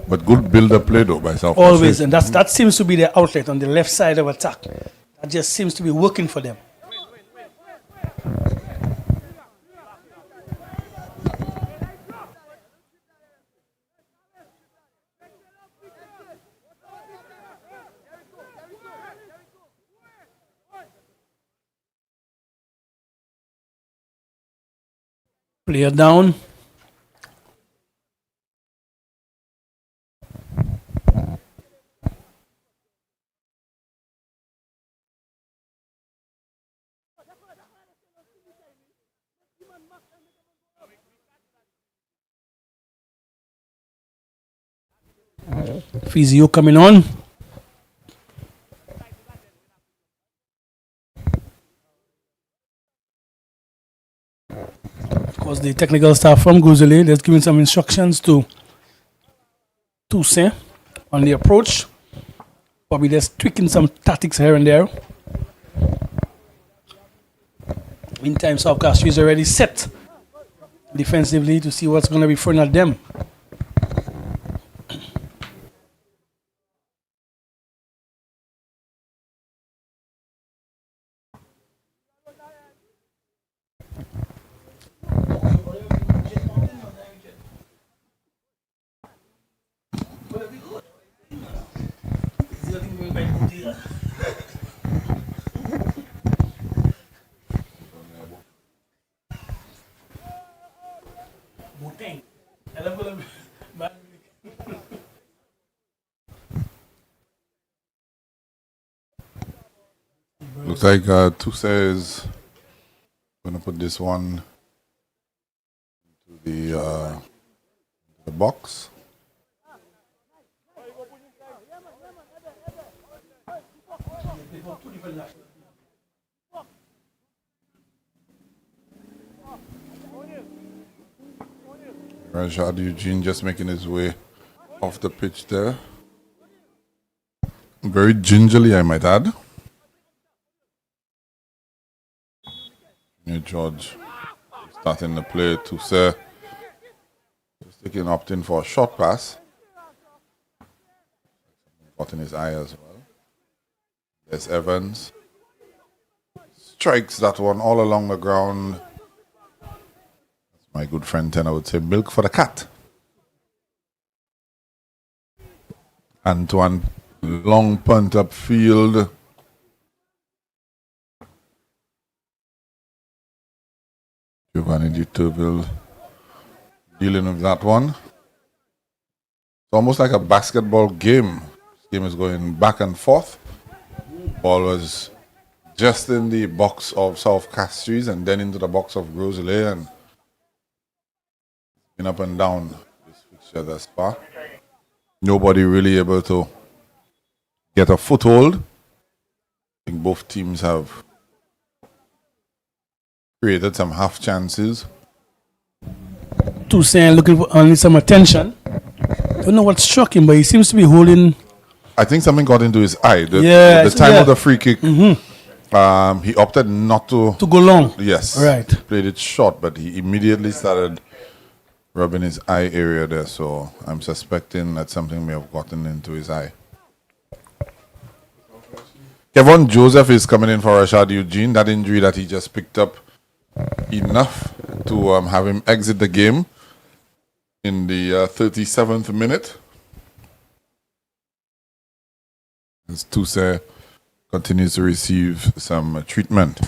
[SPEAKER 3] But good build-up play, though, by South.
[SPEAKER 4] Always. And that seems to be their outlet on the left side of attack. That just seems to be working for them. Player down. Physio coming on. Of course, the technical staff from Gros Islet, they're giving some instructions to Toussaint on the approach. Probably just tweaking some tactics here and there. Meantime, CASTRIES is already set defensively to see what's going to be thrown at them.
[SPEAKER 3] Looks like Toussaint is going to put this one into the box. Rashad Eugene just making his way off the pitch there. Very gingerly, I might add. George starting the play. Toussaint just taking opt-in for a short pass. Caught in his eye as well. There's Evans. Strikes that one all along the ground. That's my good friend Ten, I would say, milk for the cat. Antoine, long punt upfield. Giovanni Di Turville dealing with that one. It's almost like a basketball game. This game is going back and forth. Ball was just in the box of South CASTRIES and then into the box of Gros Islet and up and down this fixture thus far. Nobody really able to get a foothold. I think both teams have created some half chances.
[SPEAKER 4] Toussaint looking for only some attention. Don't know what struck him, but he seems to be holding.
[SPEAKER 3] I think something got into his eye. The time of the free kick, he opted not to
[SPEAKER 4] go long.
[SPEAKER 3] Yes,
[SPEAKER 4] right.
[SPEAKER 3] Played it short, but he immediately started rubbing his eye area there. So I'm suspecting that something may have gotten into his eye. Kevin Joseph is coming in for Rashad Eugene. That injury that he just picked up enough to have him exit the game in the 37th minute. As Toussaint continues to receive some treatment.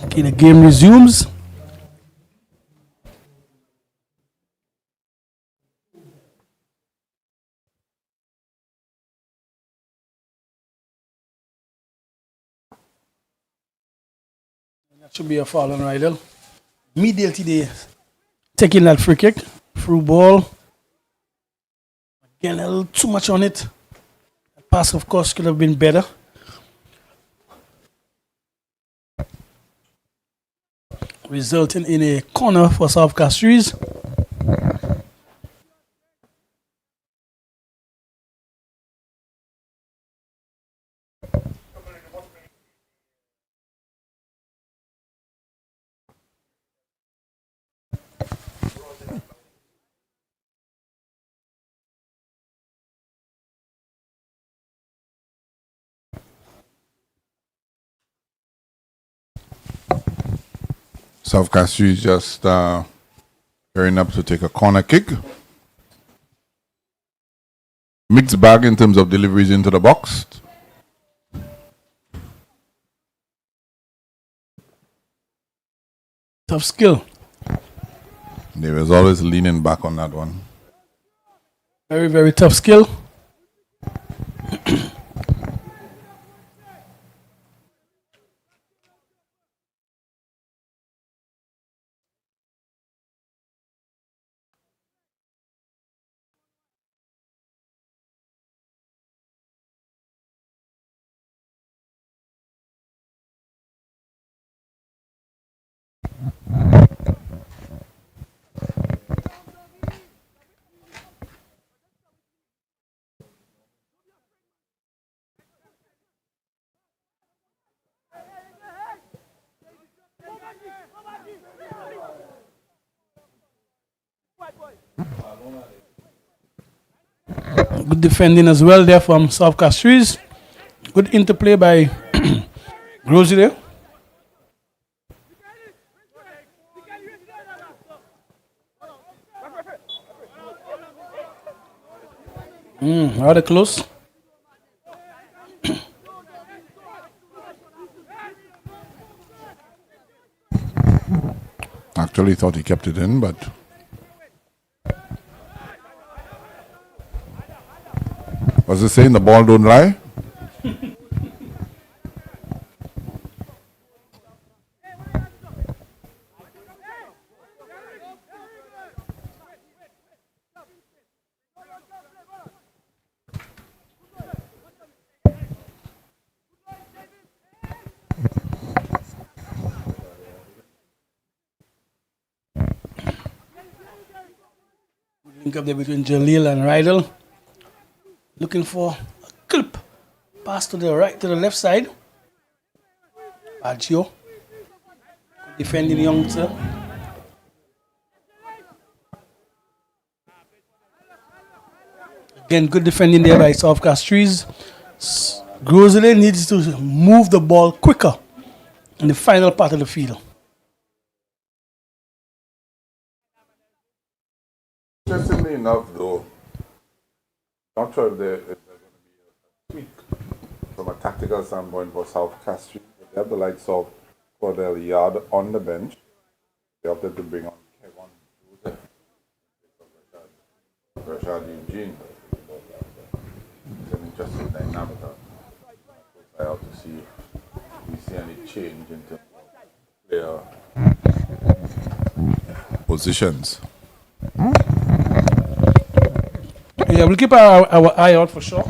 [SPEAKER 4] Okay, the game resumes. That should be a foul on Rydell. Immediately they taking that free kick. Through ball. Again, a little too much on it. The pass, of course, could have been better. Resulting in a corner for South CASTRIES.
[SPEAKER 3] South CASTRIES just gearing up to take a corner kick. Mixed bag in terms of deliveries into the box.
[SPEAKER 4] Tough skill.
[SPEAKER 3] They was always leaning back on that one.
[SPEAKER 4] Very, very tough skill. Good defending as well there from South CASTRIES. Good interplay by Gros Islet. Rather close.
[SPEAKER 3] Actually thought he kept it in, but was it saying the ball don't lie?
[SPEAKER 4] Link up there between Jalil and Rydell. Looking for a clip. Pass to the right, to the left side. Baggio. Defending youngster. Again, good defending there by South CASTRIES. Gros Islet needs to move the ball quicker in the final part of the field.
[SPEAKER 3] Interestingly enough, though, not sure if there's going to be a tweak from a tactical standpoint for South CASTRIES. They have the likes of Cordell Yard on the bench. They opted to bring on Kevin Joseph, Rashad Eugene. It's an interesting dynamic. I have to see if we see any change in terms of player positions.
[SPEAKER 4] Yeah, we'll keep our eye out for sure.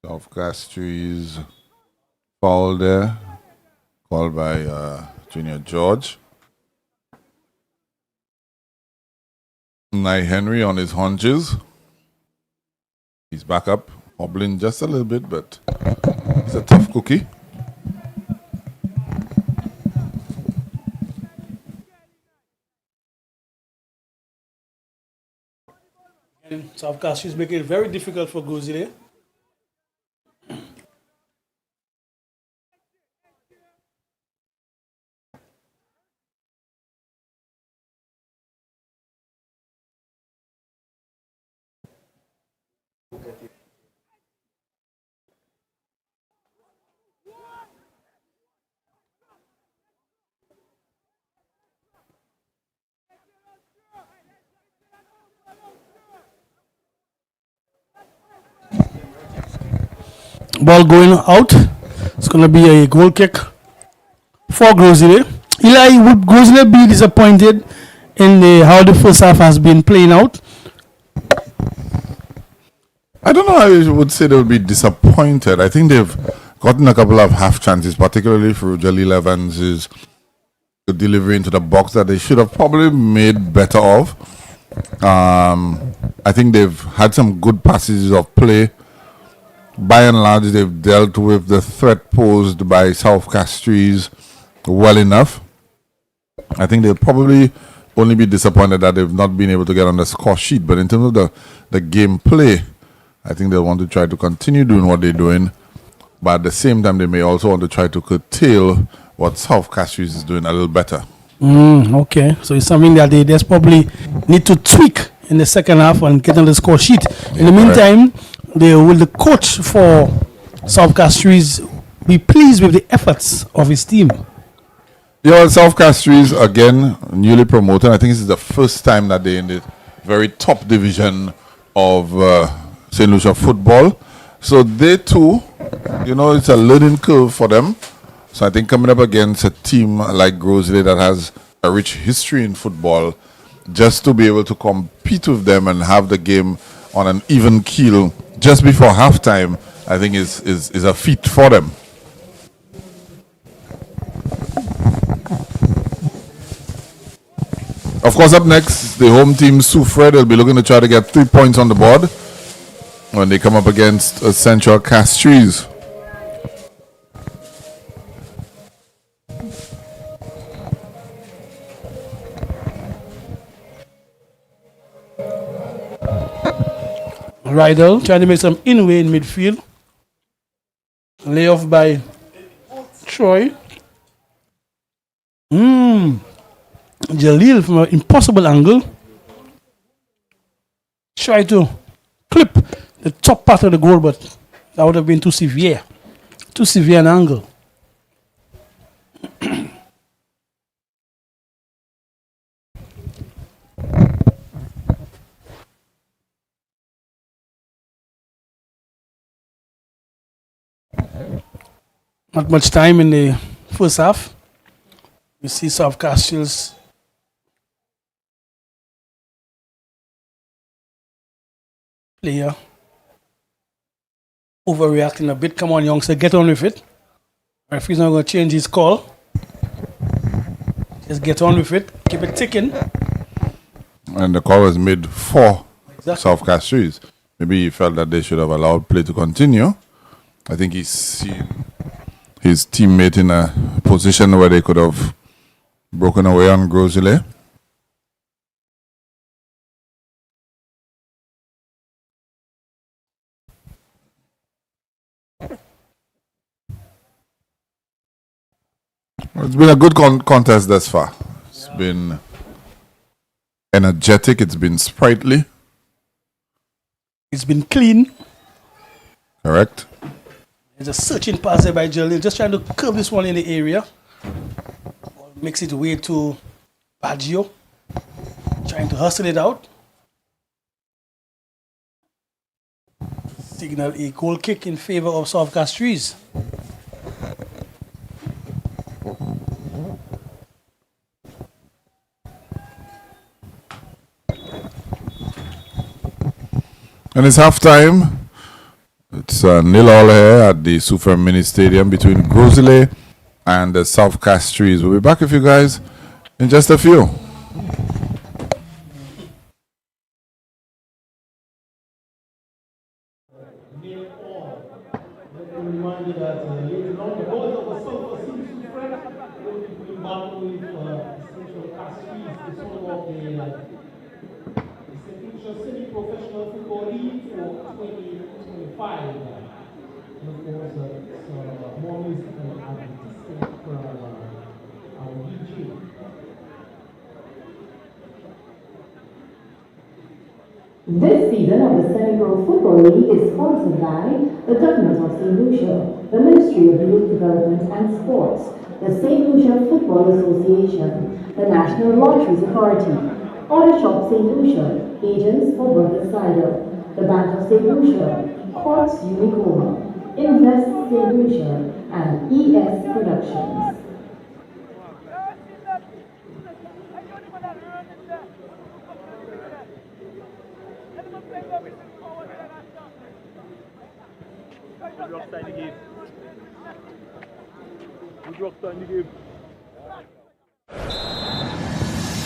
[SPEAKER 3] South CASTRIES foul there, called by Junior George. Nye Henry on his haunches. He's back up, hobbling just a little bit, but he's a tough cookie.
[SPEAKER 4] And South CASTRIES making it very difficult for Gros Islet. Ball going out. It's going to be a goal kick for Gros Islet. Eli, would Gros Islet be disappointed in how the first half has been playing out?
[SPEAKER 3] I don't know how you would say they would be disappointed. I think they've gotten a couple of half chances, particularly through Jaleel Evans' delivery into the box that they should have probably made better of. I think they've had some good passages of play. By and large, they've dealt with the threat posed by South CASTRIES well enough. I think they'll probably only be disappointed that they've not been able to get on the score sheet. But in terms of the game play, I think they'll want to try to continue doing what they're doing. But at the same time, they may also want to try to curtail what South CASTRIES is doing a little better.
[SPEAKER 4] Okay, so it's something that they just probably need to tweak in the second half and get on the score sheet. In the meantime, will the coach for South CASTRIES be pleased with the efforts of his team?
[SPEAKER 3] Yeah, well, South CASTRIES, again, newly promoted. I think this is the first time that they're in the very top division of St. Lucia football. So they too, it's a learning curve for them. So I think coming up against a team like Gros Islet that has a rich history in football, just to be able to compete with them and have the game on an even keel just before halftime, I think is a feat for them. Of course, up next, the home team, Soufrière, will be looking to try to get 3 points on the board when they come up against Central CASTRIES.
[SPEAKER 4] Rydell trying to make some inway in midfield. Layoff by Troy. Jaleel from an impossible angle. Try to clip the top part of the goal, but that would have been too severe. Too severe an angle. Not much time in the first half. We see South CASTRIES player overreacting a bit. Come on, youngster, get on with it. Referee's not going to change his call. Just get on with it. Keep it ticking.
[SPEAKER 3] And the call was made for South CASTRIES. Maybe he felt that they should have allowed play to continue. I think he's seen his teammate in a position where they could have broken away on Gros Islet. It's been a good contest thus far. It's been energetic. It's been sprightly.
[SPEAKER 4] It's been clean.
[SPEAKER 3] Correct.
[SPEAKER 4] There's a searching pass there by Jalil, just trying to curve this one in the area. Makes it way to Baggio. Trying to hustle it out. Signal a goal kick in favor of South CASTRIES.
[SPEAKER 3] And it's halftime. It's 0-0 here at the Super Mini Stadium between Gros Islet and the South CASTRIES. We'll be back with you guys in just a few.
[SPEAKER 10] Semi-professional football league for 2025. And of course, some more music and advertisement from our DJ.
[SPEAKER 11] This season of the Semi-Pro Football League is sponsored by the Government of St. Lucia, the Ministry of Youth Development and Sports, the St. Lucia Football Association, the National Lotteries Authority, Auto Shop St. Lucia, Agents for Brothers Cider, the Bank of St. Lucia, Quartz Unicoma, Invest St. Lucia, and ES Productions.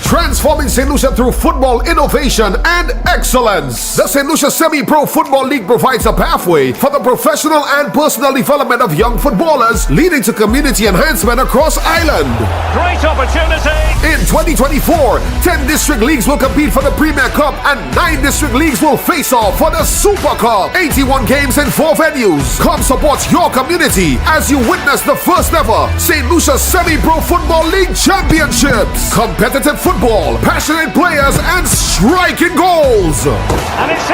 [SPEAKER 1] Transforming St. Lucia through football innovation and excellence. The St. Lucia Semi-Pro Football League provides a pathway for the professional and personal development of young footballers, leading to community enhancement across Island.
[SPEAKER 2] Great opportunity.
[SPEAKER 1] In 2024, 10 district leagues will compete for the Premier Cup and 9 district leagues will face off for the Super Cup. 81 games in 4 venues. Come support your community as you witness the first ever St. Lucia Semi-Pro Football League Championships. Competitive football, passionate players, and striking goals.
[SPEAKER 2] And it's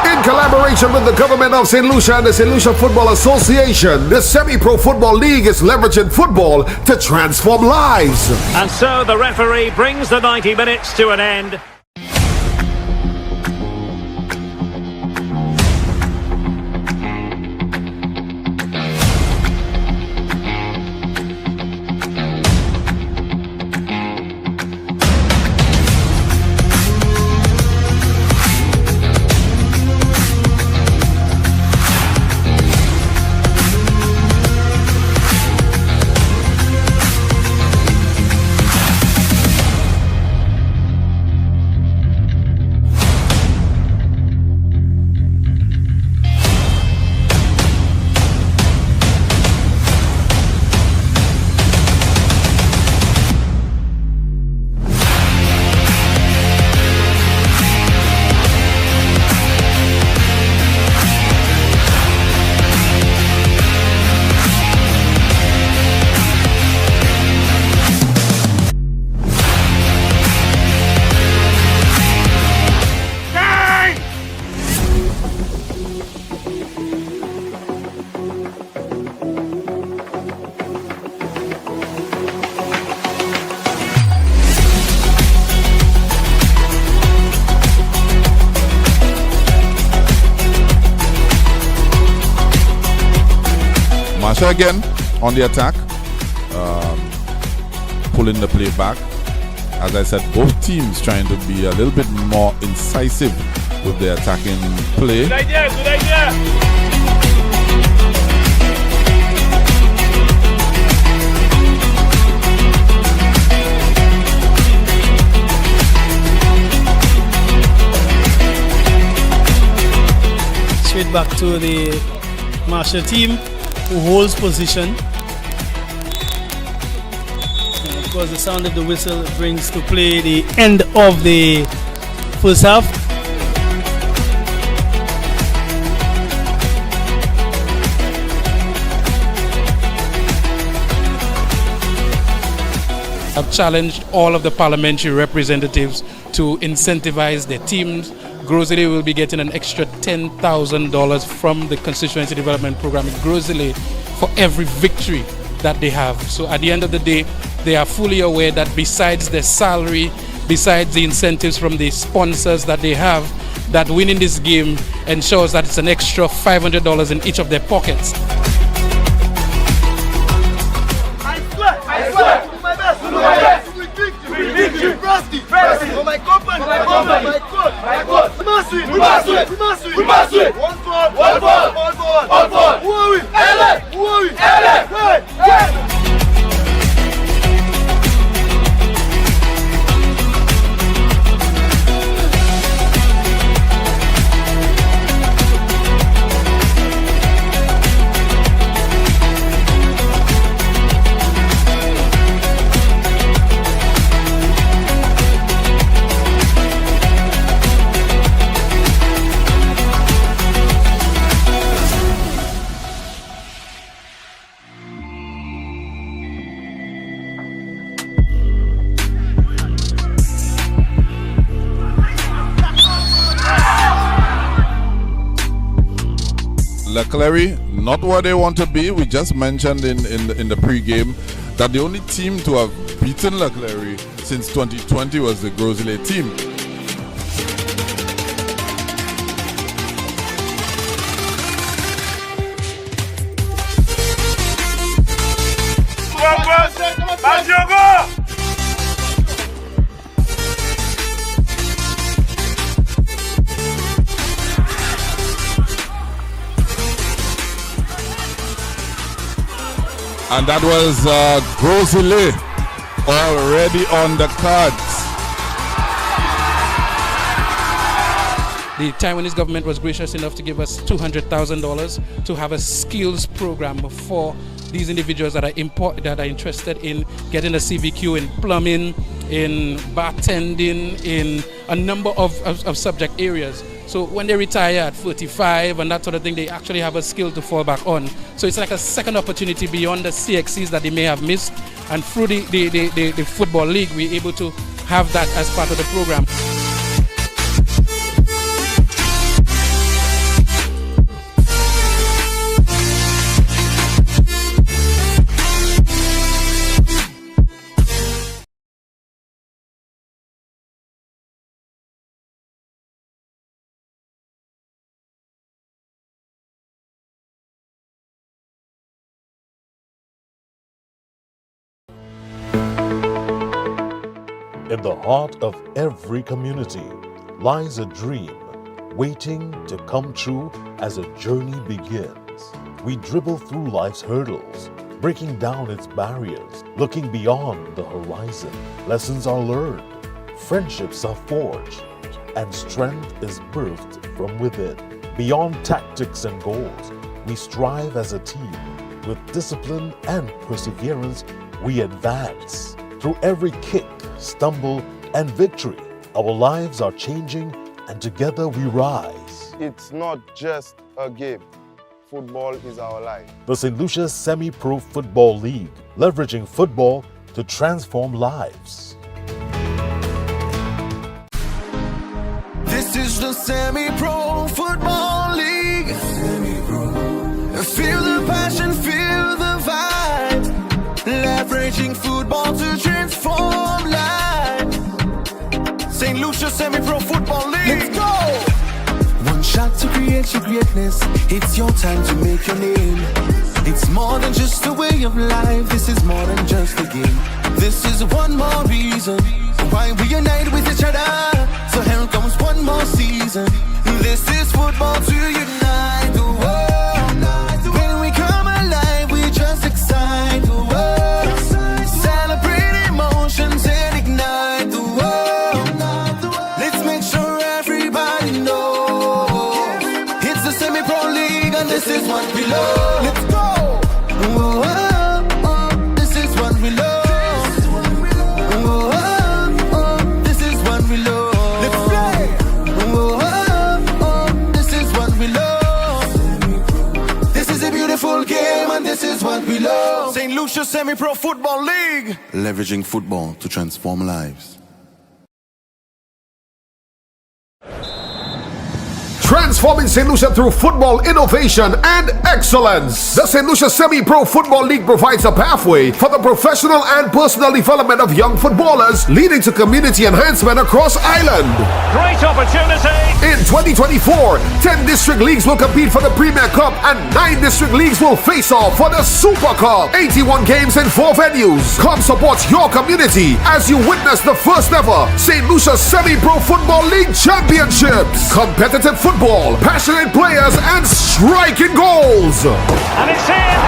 [SPEAKER 2] in
[SPEAKER 1] collaboration with the government of St. Lucia and the St. Lucia Football Association, the Semi-Pro Football League is leveraging football to transform lives.
[SPEAKER 2] And so the referee brings the 90 minutes to an end.
[SPEAKER 3] pressure again on the attack, pulling the play back. As I said, both teams trying to be a little bit more incisive with their attacking play.
[SPEAKER 2] Good idea, good idea.
[SPEAKER 4] Straight back to the Marshall team who holds position. And of course, the sound of the whistle brings to play the end of the first half.
[SPEAKER 5] I've challenged all of the parliamentary representatives to incentivize their teams. Gros Islet will be getting an extra $10,000 from the constituency development program in Gros Islet for every victory that they have. So at the end of the day, they are fully aware that besides their salary, besides the incentives from the sponsors that they have, that winning this game ensures that it's an extra $500 in each of their pockets.
[SPEAKER 6] I swear, do my best, do my best. Victory, Frosty, for my company, my coach. We must win. One for all. Who are we? LA. Hey.
[SPEAKER 3] Leclerc, not where they want to be. We just mentioned in the pre-game that the only team to have beaten Leclerc since 2020 was the Gros Islet team. And that was Gros Islet already on the cards.
[SPEAKER 5] The Taiwanese government was gracious enough to give us $200,000 to have a skills program for these individuals that are interested in getting a CVQ in plumbing, in bartending, in a number of subject areas. So when they retire at 45 and that sort of thing, they actually have a skill to fall back on. So it's like a second opportunity beyond the CXCs that they may have missed. And through the Football League, we're able to have that as part of the program.
[SPEAKER 7] In the heart of every community lies a dream waiting to come true as a journey begins. We dribble through life's hurdles, breaking down its barriers, looking beyond the horizon. Lessons are learned, friendships are forged, and strength is birthed from within. Beyond tactics and goals, we strive as a team. With discipline and perseverance, we advance. Through every kick, stumble, and victory, our lives are changing, and together we rise.
[SPEAKER 8] It's not just a game. Football is our life.
[SPEAKER 7] The St. Lucia Semi-Pro Football League, leveraging football to transform lives.
[SPEAKER 6] This is the Semi-Pro Football League. Feel the passion, feel the vibe. Leveraging football to transform lives. St. Lucia Semi-Pro Football League. Let's go!
[SPEAKER 13] One shot to create your greatness. It's your time to make your name. It's more than just a way of life. This is more than just a game. This is one more reason why we unite with each other. So here comes one more season. This is football to unite the world. When we come alive, we just excite the world. Celebrate emotions and ignite the world. Let's make sure everybody knows it's the semi-pro league and this is what we love. Let's go. Oh, oh, oh, this is what we love. Oh, oh, oh, this is what we love. Let's play. Oh, oh, oh, this is what we love. This is a beautiful game and this is what we love. St. Lucia Semi-Pro Football League.
[SPEAKER 9] Leveraging football to transform lives.
[SPEAKER 1] Transforming St. Lucia through football innovation and excellence. The St. Lucia Semi-Pro Football League provides a pathway for the professional and personal development of young footballers, leading to community enhancement across Ireland.
[SPEAKER 2] Great opportunity.
[SPEAKER 1] In 2024, 10 district leagues will compete for the Premier Cup and 9 district leagues will face off for the Super Cup. 81 games in 4 venues. Come support your community as you witness the first ever St. Lucia Semi-Pro Football League Championships. Competitive football, passionate players, and striking goals.
[SPEAKER 2] And it's in.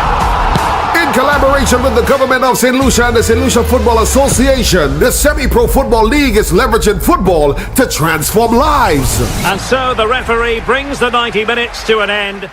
[SPEAKER 1] In collaboration with the government of St. Lucia and the St. Lucia Football Association, the Semi-Pro Football League is leveraging football to transform lives.
[SPEAKER 2] And so the referee brings the 90 minutes to an end.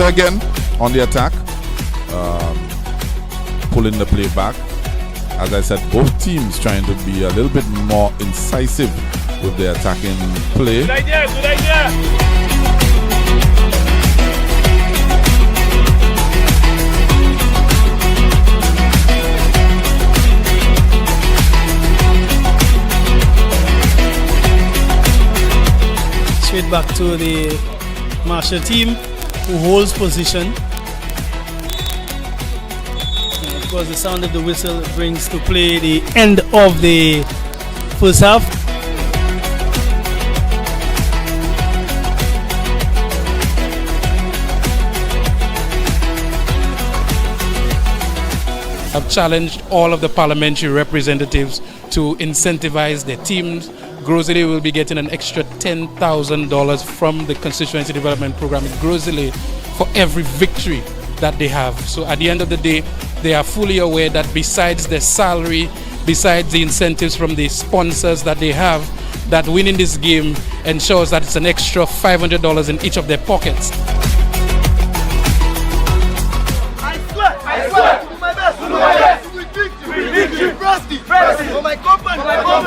[SPEAKER 3] Again on the attack, pulling the play back. As I said, both teams trying to be a little bit more incisive with their attacking play.
[SPEAKER 2] Good idea, good idea.
[SPEAKER 4] Straight back to the Marshall team, who holds position. And of course, the sound of the whistle brings to play the end of the first half.
[SPEAKER 5] I've challenged all of the parliamentary representatives to incentivize their teams. Gros Islet will be getting an extra $10,000 from the constituency development program in Gros Islet for every victory that they have. So at the end of the day, they are fully aware that besides their salary, besides the incentives from the sponsors that they have, that winning this game ensures that it's an extra $500 in each of their pockets.
[SPEAKER 6] I swear, do my best, do my best. Victory, Rusty, for my company, my coach.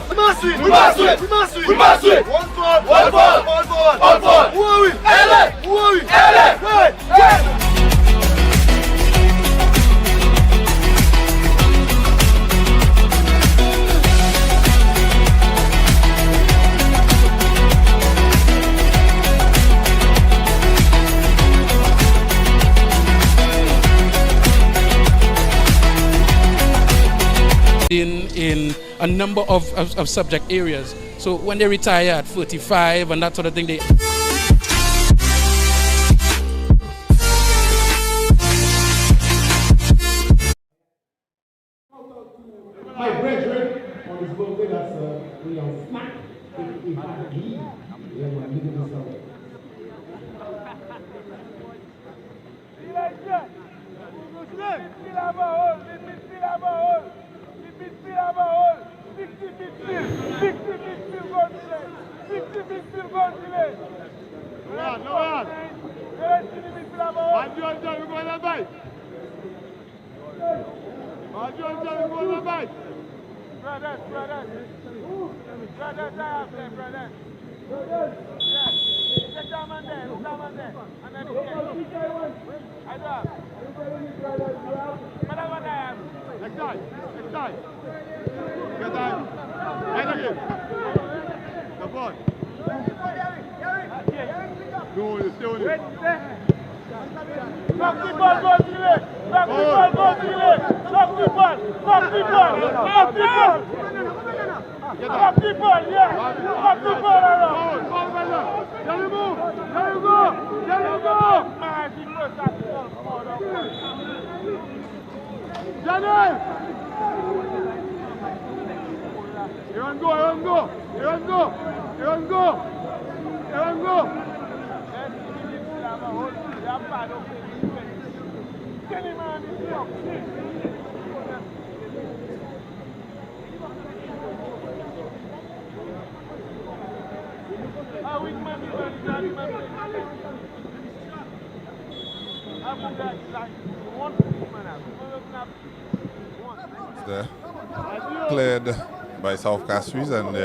[SPEAKER 6] We must win, we must win, we must win, we must win. One for all, all for all, all for all, all for all. Who are we? LA, who are we? LA, right,
[SPEAKER 5] in a number of subject areas. So when they retire at 45 and that sort of thing, they...
[SPEAKER 10] My brethren, on his birthday, that's a young snack. If I leave, yeah, man, leave this away.
[SPEAKER 3] There. Cleared by South Castries and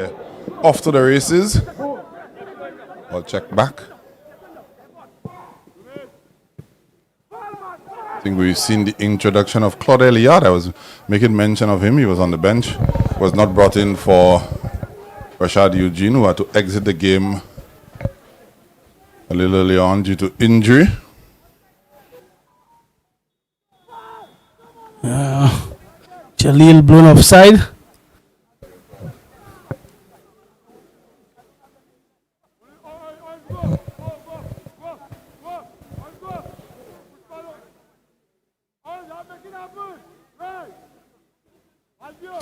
[SPEAKER 3] off to the races. I'll check back. I think we've seen the introduction of Claude Elliott. I was making mention of him. He was on the bench. Was not brought in for Rashad Eugene, who had to exit the game a little early on due to injury.
[SPEAKER 4] Jalil blown offside.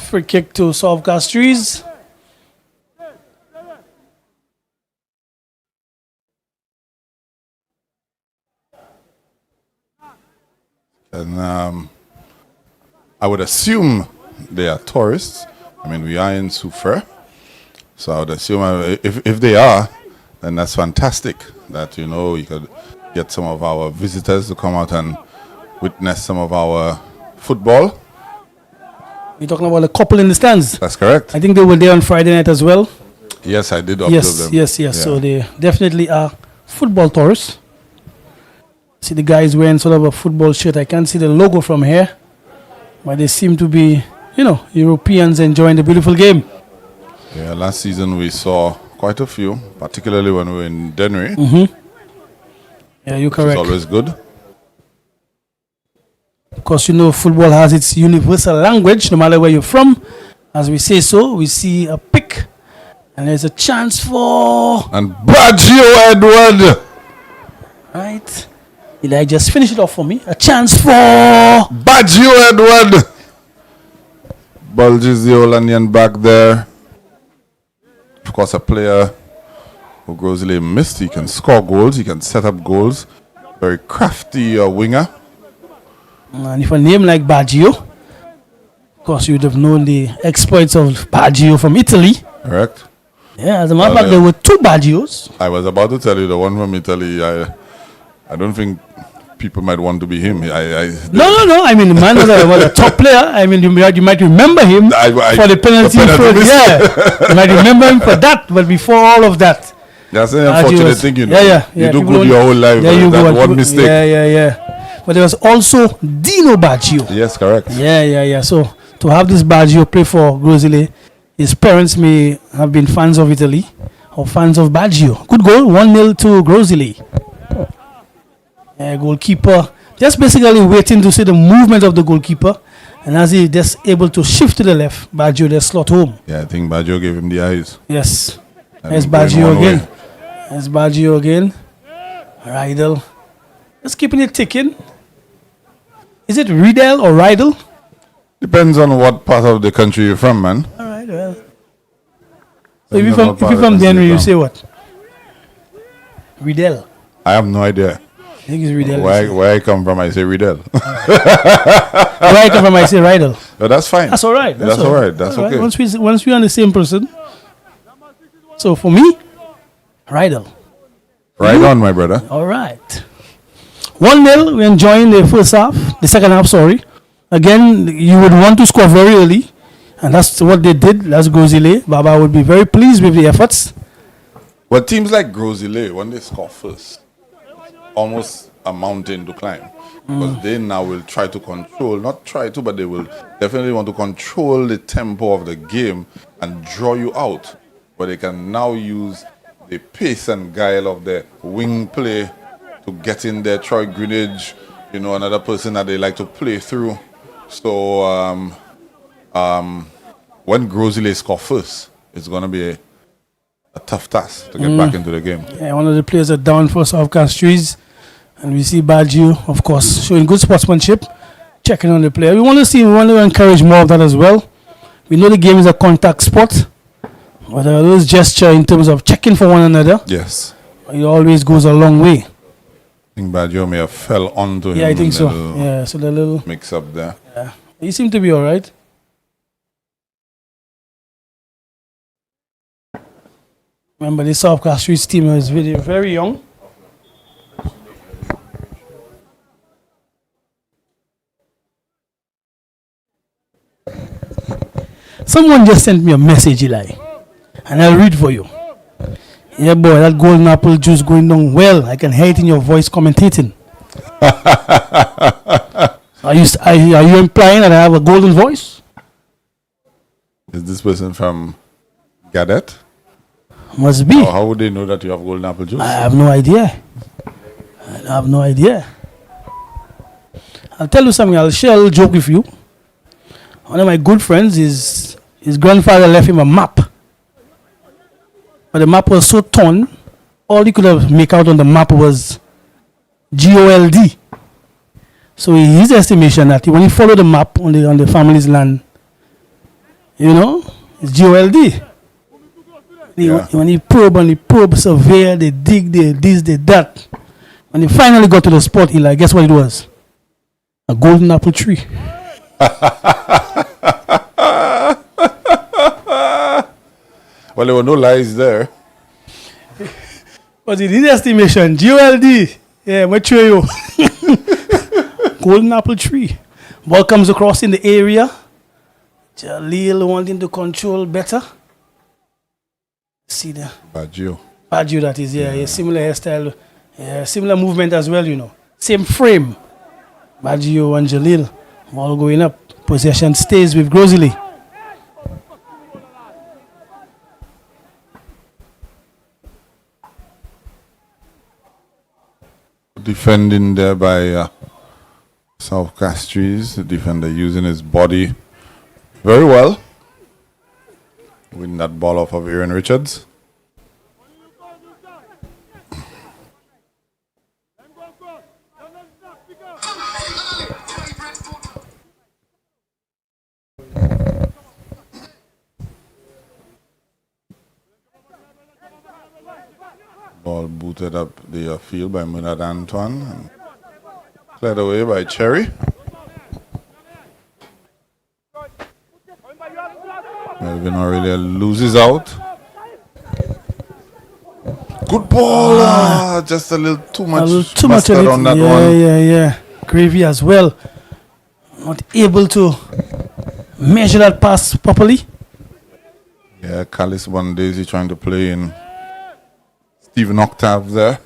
[SPEAKER 4] Free kick to South Castries.
[SPEAKER 3] And I would assume they are tourists. I mean, we are in Soufrière. So I would assume if they are, then that's fantastic. That, you know, you could get some of our visitors to come out and witness some of our football.
[SPEAKER 4] You're talking about a couple in the stands?
[SPEAKER 3] That's correct.
[SPEAKER 4] I think they were there on Friday night as well.
[SPEAKER 3] Yes, I did observe them.
[SPEAKER 4] Yes.
[SPEAKER 3] Yeah.
[SPEAKER 4] So they definitely are football tourists. See the guys wearing sort of a football shirt. I can't see the logo from here. But they seem to be, you know, Europeans enjoying the beautiful game.
[SPEAKER 3] Yeah, last season we saw quite a few, particularly when we were in Dennery.
[SPEAKER 4] Yeah, you're correct.
[SPEAKER 3] It's always good.
[SPEAKER 4] Of course, you know, football has its universal language, no matter where you're from. As we say so, we see a pick, and there's a chance for...
[SPEAKER 3] And Baggio Edward!
[SPEAKER 4] Right. Eli just finish it off for me. A chance for...
[SPEAKER 3] Baggio Edward! Bulges the old onion back there. Of course, a player who Gros Islet missed. He can score goals. He can set up goals. Very crafty winger.
[SPEAKER 4] And if a name like Baggio, of course, you would have known the exploits of Baggio from Italy.
[SPEAKER 3] Correct.
[SPEAKER 4] Yeah, as a matter of fact, there were two Baggios.
[SPEAKER 3] I was about to tell you the one from Italy. I don't think people might want to be him.
[SPEAKER 4] No. I mean, the man was a top player. I mean, you might remember him for the penalty. Yeah, you might remember him for that. But before all of that,
[SPEAKER 3] that's an unfortunate thing, you know.
[SPEAKER 4] Yeah.
[SPEAKER 3] You do good your whole life.
[SPEAKER 4] There you
[SPEAKER 3] that
[SPEAKER 4] go.
[SPEAKER 3] One mistake.
[SPEAKER 4] Yeah. But there was also Dino Baggio.
[SPEAKER 3] Yes, correct.
[SPEAKER 4] Yeah. So to have this Baggio play for Gros Islet, his parents may have been fans of Italy or fans of Baggio. Good goal, 1-0 to Gros Islet. Goalkeeper Just basically waiting to see the movement of the goalkeeper. And as he just able to shift to the left, Baggio just slot home.
[SPEAKER 3] Yeah, I think Baggio gave him the eyes.
[SPEAKER 4] Yes.
[SPEAKER 3] And
[SPEAKER 4] There's
[SPEAKER 3] going
[SPEAKER 4] Baggio
[SPEAKER 3] one
[SPEAKER 4] again.
[SPEAKER 3] way.
[SPEAKER 4] There's Baggio again. Rydell. Just keeping it ticking. Is it Riddell or Rydell?
[SPEAKER 3] Depends on what part of the country you're from, man.
[SPEAKER 4] All right, well. So if you're from Denver, you say what? Riddell.
[SPEAKER 3] I have no idea.
[SPEAKER 4] I think it's Riddell.
[SPEAKER 3] Where I come from, I say Riddell.
[SPEAKER 4] Where I come from, I say Rydell.
[SPEAKER 3] Oh, that's fine.
[SPEAKER 4] That's all right.
[SPEAKER 3] That's all right. That's
[SPEAKER 4] all right.
[SPEAKER 3] okay.
[SPEAKER 4] Once we're on the same person. So for me, Rydell.
[SPEAKER 3] Right on, my brother.
[SPEAKER 4] All right. 1-0. We're enjoying the first half. The second half, sorry. Again, you would want to score very early. And that's what they did. That's Gros Islet. Baba would be very pleased with the efforts.
[SPEAKER 3] Well, teams like Gros Islet, when they score first, almost a mountain to climb. Because they now will try to control, not try to, but they will definitely want to control the tempo of the game and draw you out. But they can now use the pace and guile of their wing play to get in there. Troy Greenidge, another person that they like to play through. So when Gros Islet score first, it's going to be a tough task to get back into the game.
[SPEAKER 4] Yeah, one of the players are down for South CASTRIES. And we see Baggio, of course, showing good sportsmanship, checking on the player. We want to encourage more of that as well. We know the game is a contact sport. But those gesture in terms of checking for one another,
[SPEAKER 3] yes,
[SPEAKER 4] it always goes a long way.
[SPEAKER 3] I think Baggio may have fell onto him.
[SPEAKER 4] Yeah, I think so. Yeah, so the little
[SPEAKER 3] mix up there.
[SPEAKER 4] Yeah, he seemed to be all right. Remember, the South CASTRIES team is very young. Someone just sent me a message, Eli, and I'll read for you. Yeah, boy, that golden apple juice going down well. I can hear it in your voice commentating. Are you implying that I have a golden voice?
[SPEAKER 3] Is this person from Gadet?
[SPEAKER 4] Must be.
[SPEAKER 3] How would they know that you have golden apple juice?
[SPEAKER 4] I have no idea. I'll tell you something. I'll share a little joke with you. One of my good friends, his grandfather left him a map. But the map was so torn, all he could have make out on the map was GOLD. So his estimation that when he followed the map on the family's land, it's GOLD.
[SPEAKER 3] Yeah.
[SPEAKER 4] When he probe, surveyor, they dig, they this, they that. When he finally got to the spot, he guess what it was? A golden apple tree.
[SPEAKER 3] Well, there were no lies there.
[SPEAKER 4] But in his estimation, GOLD, yeah, I'm show you. Golden apple tree. Ball comes across in the area. Jalil wanting to control better. See there.
[SPEAKER 3] Baggio,
[SPEAKER 4] that is, yeah. Similar hairstyle. Yeah, similar movement as well, Same frame. Baggio and Jalil. Ball going up. Possession stays with Gros Islet.
[SPEAKER 3] defending there by South CASTRIES. The defender using his body very well. Winning that ball off of Aaron Richards. Ball booted up the field by Munad Antoine and cleared away by Cherry. Melvin Aurelia loses out. Good ball. Just a little too much mustard on that one.
[SPEAKER 4] Yeah. Gravy as well. Not able to measure that pass properly.
[SPEAKER 3] Yeah, Callis one day is trying to play in Stephen Octave there.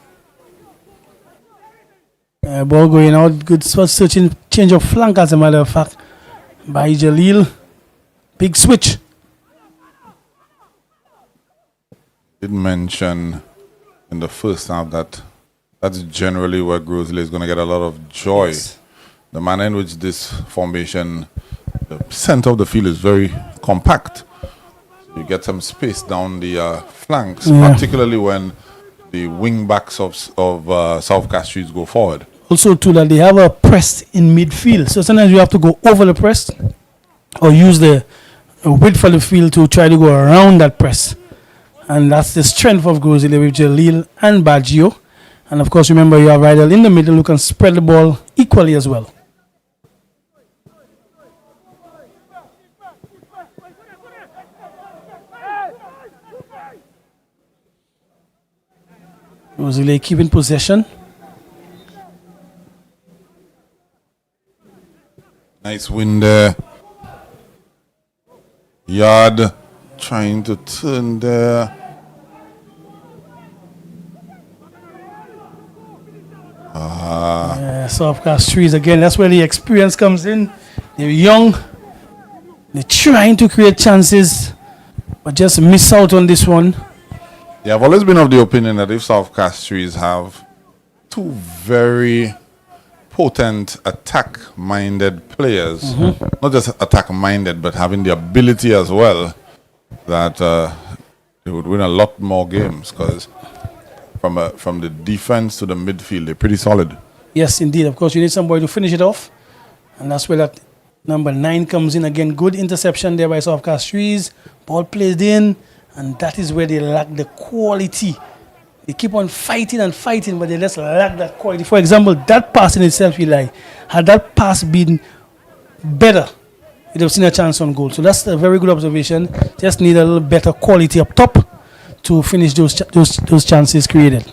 [SPEAKER 4] Ball going out. Good searching change of flank, as a matter of fact, by Jalil. Big switch.
[SPEAKER 3] Did mention in the first half that That's generally where Gros Islet is going to get a lot of joy.
[SPEAKER 4] Yes.
[SPEAKER 3] The manner in which this formation, the center of the field is very compact. You get some space down the flanks, particularly when the wing backs of South Castries go forward.
[SPEAKER 4] Also, too, that they have a press in midfield. So sometimes you have to go over the press or use the width of the field to try to go around that press. And that's the strength of Gros Islet with Jalil and Baggio. And of course, remember, you have Rydell in the middle who can spread the ball equally as well. Gros Islet keeping possession.
[SPEAKER 3] Nice win there. Yard trying to turn there.
[SPEAKER 4] South Castries again. That's where the experience comes in. They're young. They're trying to create chances, but just miss out on this one.
[SPEAKER 3] Yeah, I've always been of the opinion that if South Castries have two very potent attack-minded players, not just attack-minded, but having the ability as well, that they would win a lot more games, because from the defense to the midfield, they're pretty solid.
[SPEAKER 4] Yes, indeed. Of course, you need somebody to finish it off, and that's where that number 9 comes in again. Good interception there by South Castries. Ball played in, and that is where they lack the quality. They keep on fighting and fighting, but they just lack that quality. For example, that pass in itself, Eli, had that pass been better, you'd have seen a chance on goal. So that's a very good observation. Just need a little better quality up top to finish those chances created.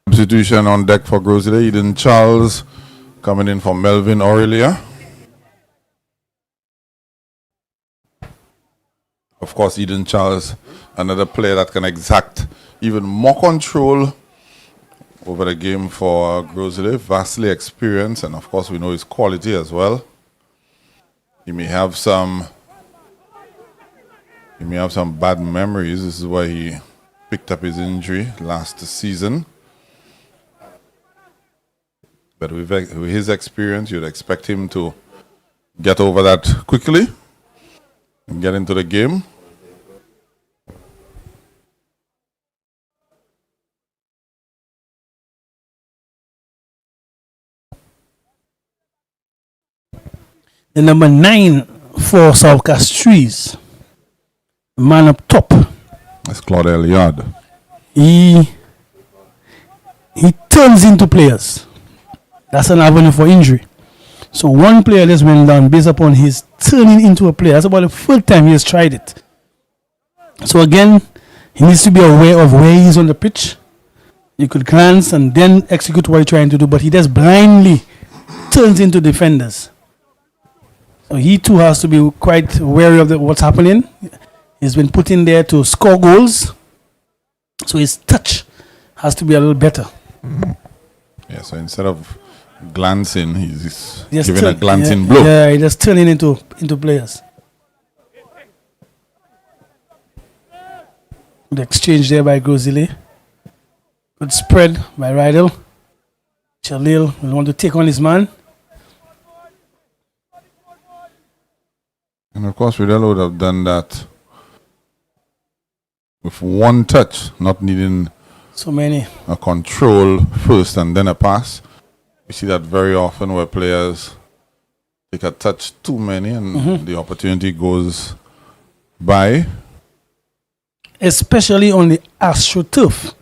[SPEAKER 3] Substitution on deck for Gros Islet. Eden Charles coming in for Melvin Aurelia. Of course, Eden Charles, another player that can exact even more control over the game for Gros Islet. Vastly experienced, and of course we know his quality as well. He may have some bad memories. This is why he picked up his injury last season. But with his experience, you'd expect him to get over that quickly and get into the game.
[SPEAKER 4] The number 9 for South Castries, man up top.
[SPEAKER 3] That's Claudel Yard.
[SPEAKER 4] He turns into players. That's an avenue for injury. So one player just went down based upon his turning into a player. That's about the third time he has tried it. So again, he needs to be aware of where he's on the pitch. You could glance and then execute what he's trying to do, but he just blindly turns into defenders. So he too has to be quite wary of what's happening. He's been put in there to score goals. So his touch has to be a little better.
[SPEAKER 3] Yeah, so instead of glancing, he's
[SPEAKER 4] Just
[SPEAKER 3] giving a glancing blow.
[SPEAKER 4] Yeah, he just turning into players. Good exchange there by Gros Islet. Good spread by Rydell. Jalil will want to take on his man.
[SPEAKER 3] And of course, Rydell would have done that with one touch, not needing
[SPEAKER 4] so many.
[SPEAKER 3] A control first and then a pass. We see that very often where players take a touch too many and the opportunity goes by.
[SPEAKER 4] Especially on the AstroTurf.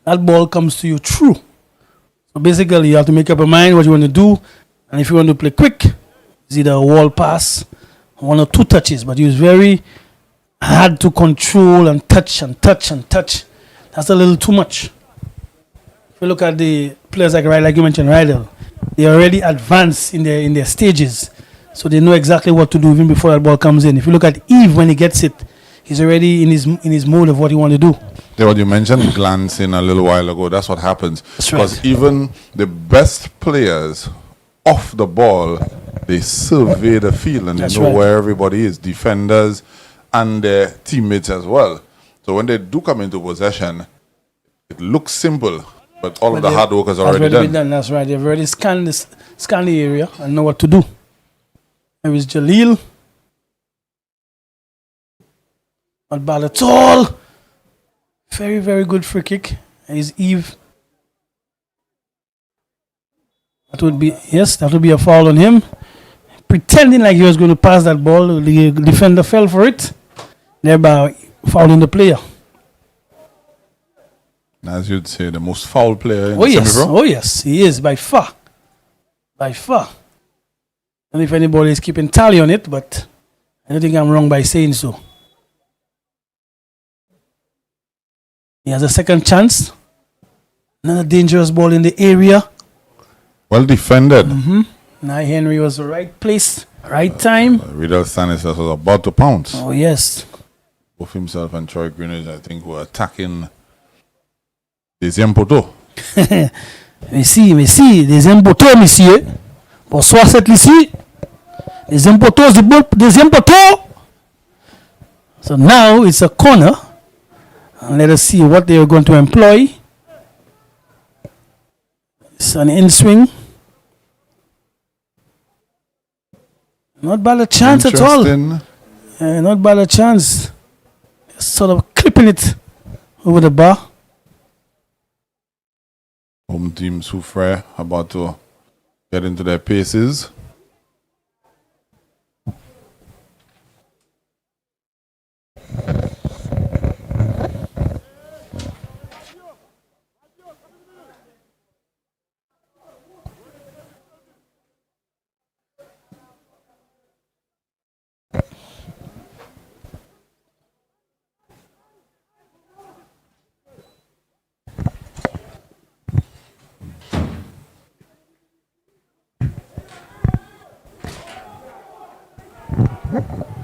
[SPEAKER 4] That ball comes to you through. So basically, you have to make up your mind what you want to do. And if you want to play quick, it's either a wall pass, 1 or 2 touches. But he was very hard to control and touch and touch and touch. That's a little too much. If you look at the players like you mentioned, Rydell, they already advanced in their stages. So they know exactly what to do even before that ball comes in. If you look at Eve when he gets it, he's already in his mode of what he want to do.
[SPEAKER 3] Yeah, what you mentioned glancing a little while ago, that's what happens.
[SPEAKER 4] That's
[SPEAKER 3] because
[SPEAKER 4] right.
[SPEAKER 3] even the best players off the ball, they survey the field and
[SPEAKER 4] That's
[SPEAKER 3] they know
[SPEAKER 4] right.
[SPEAKER 3] where everybody is, defenders and their teammates as well. So when they do come into possession, it looks simple, but all of the hard work is already
[SPEAKER 4] been
[SPEAKER 3] done.
[SPEAKER 4] That's right. They've already scanned the area and know what to do. There is Jalil. Not bad at all. Very, very good free kick. Is Eve. That would be a foul on him. Pretending like he was going to pass that ball. The defender fell for it. Thereby fouling the player.
[SPEAKER 3] As you'd say, the most foul player in
[SPEAKER 4] Oh
[SPEAKER 3] the
[SPEAKER 4] yes.
[SPEAKER 3] semi-pro.
[SPEAKER 4] Oh yes, he is by far. By far. And if anybody is keeping tally on it, but I don't think I'm wrong by saying so. He has a second chance. Another dangerous ball in the area.
[SPEAKER 3] Well defended.
[SPEAKER 4] Now Henry was the right place, right time.
[SPEAKER 3] Riddle Stanislas was about to pounce.
[SPEAKER 4] Oh yes.
[SPEAKER 3] Both himself and Troy Greenwich, I think, were attacking Deuxième poteau.
[SPEAKER 4] Merci. Deuxième poteau, monsieur. Bonsoir, cette ici. Deuxième poteau, deuxième poteau. So now it's a corner. And let us see what they are going to employ. It's an in swing. Not bad a chance at all. Not bad a chance. Sort of clipping it over the bar.
[SPEAKER 3] Home team Soufrière about to get into their paces.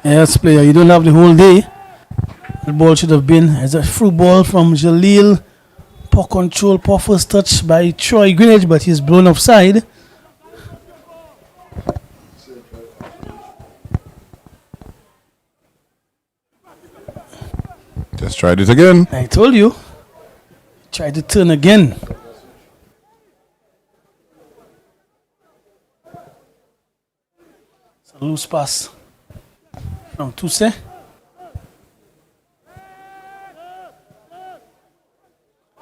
[SPEAKER 4] Yes, player, you don't have the whole day. The ball should have been as a through ball from Jalil. Poor control, poor first touch by Troy Greenwich, but he's blown offside.
[SPEAKER 3] Just tried it again.
[SPEAKER 4] I told you. Try to turn again. It's a loose pass from Tuse.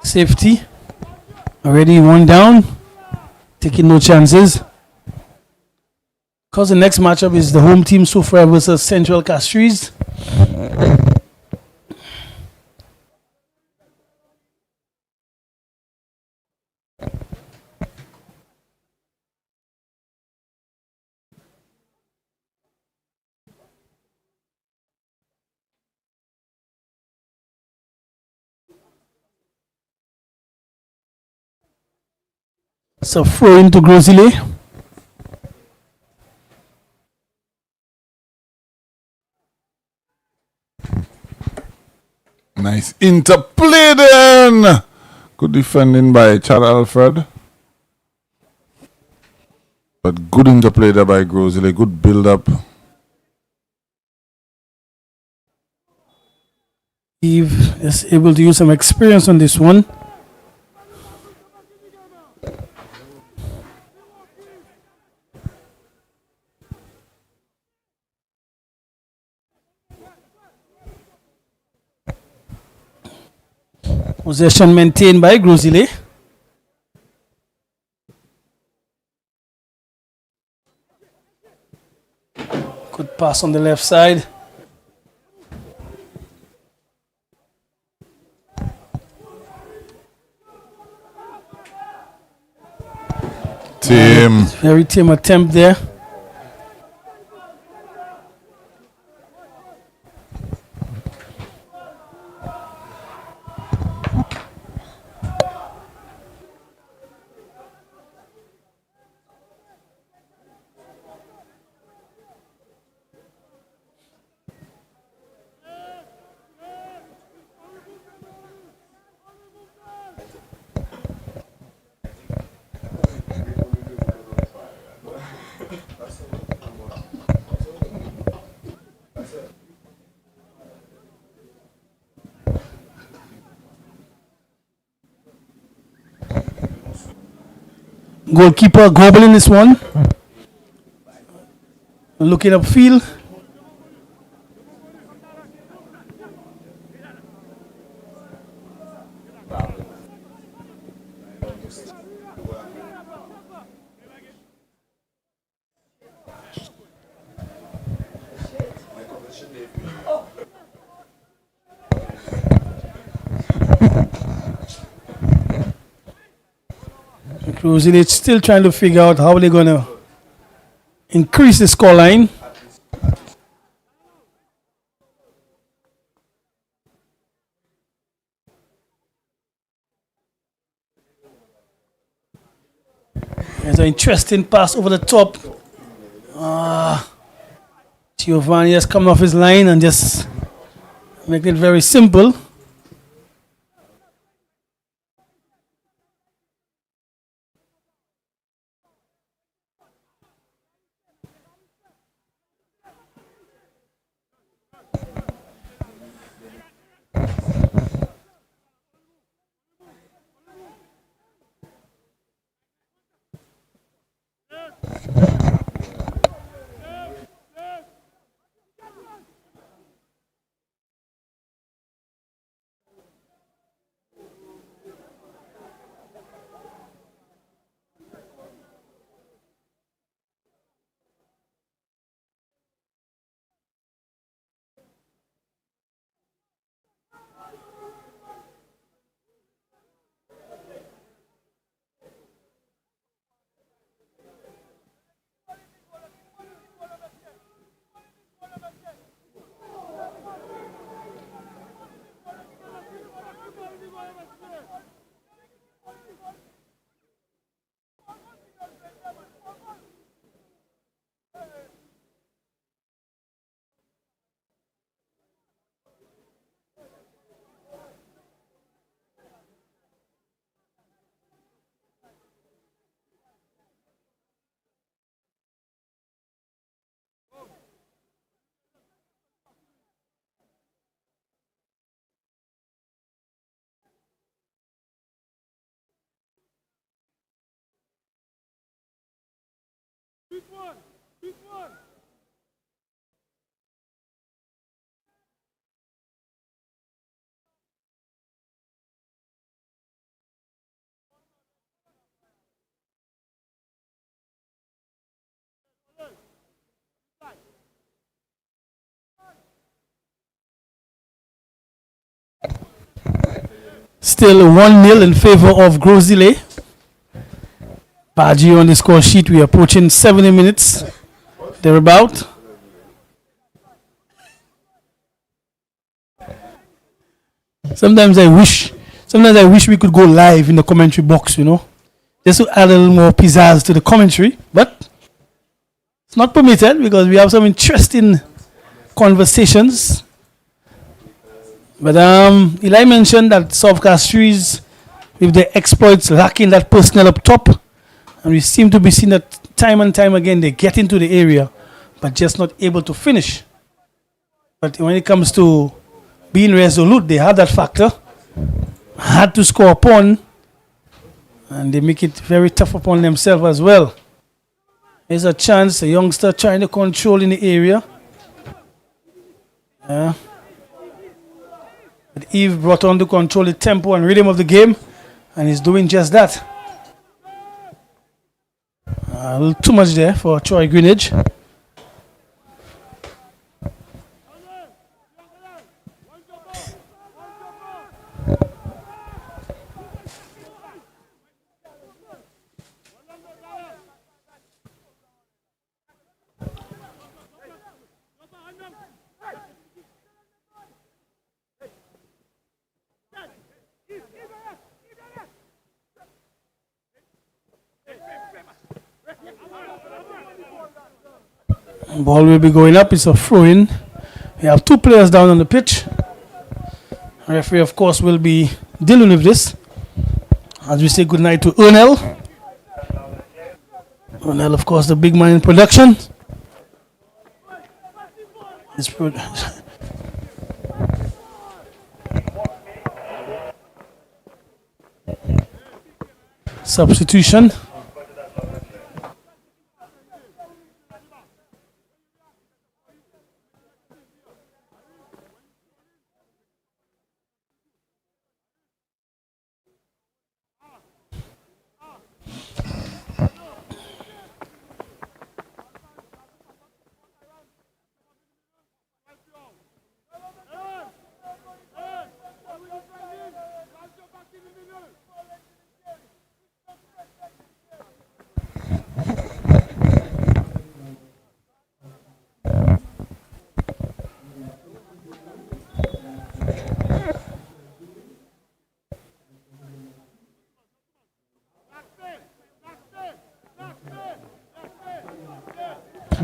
[SPEAKER 4] Safety. Already one down. Taking no chances. Because the next matchup is the home team Soufrière versus Central CASTRIES. So throw into Gros Islet.
[SPEAKER 3] Nice interplay then. Good defending by Chad Alfred. But good interplay there by Gros Islet. Good build up.
[SPEAKER 4] Eve is able to use some experience on this one. Possession maintained by Gros Islet. pass on the left side. Very tame attempt there. Goalkeeper gobbling this one. Looking upfield. Gros Islet still trying to figure out how they're going to increase the scoreline. There's an interesting pass over the top. Giovanni has come off his line and just make it very simple. Still 1-0 in favor of Gros Islet. Baji on the score sheet. We are approaching 70 minutes. Thereabout. Sometimes I wish we could go live in the commentary box, you know, just to add a little more pizzazz to the commentary, but it's not permitted because we have some interesting conversations. But Eli mentioned that South CASTRIES, with the exploits lacking that personnel up top, and we seem to be seeing that time and time again, they get into the area, but just not able to finish. But when it comes to being resolute, they have that factor, had to score upon, and they make it very tough upon themselves as well. There's a chance, a youngster trying to control in the area. But Eve brought on to control the tempo and rhythm of the game, and he's doing just that. A little too much there for Troy Greenwich. Ball will be going up. It's a throw-in. We have 2 players down on the pitch. Referee, of course, will be dealing with this. As we say goodnight to Ernell. Ernell, of course, the big man in production. Substitution.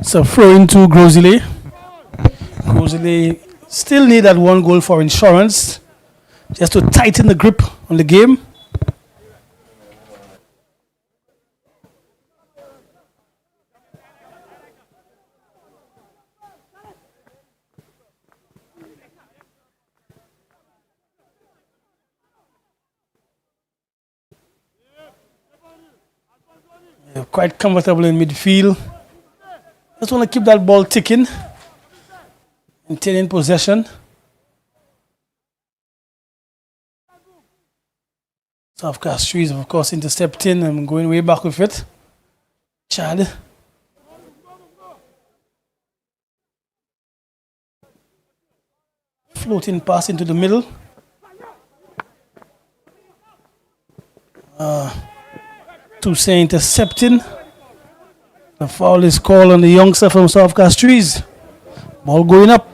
[SPEAKER 4] So throw into Gros Islet. Gros Islet still need that 1 goal for insurance, just to tighten the grip on the game. They're quite comfortable in midfield. Just want to keep that ball ticking, maintaining possession. South CASTRIES, of course, intercept in and going way back with it. Chad. Floating pass into the middle. Toussaint intercepting. The foul is called on the youngster from South CASTRIES. Ball going up.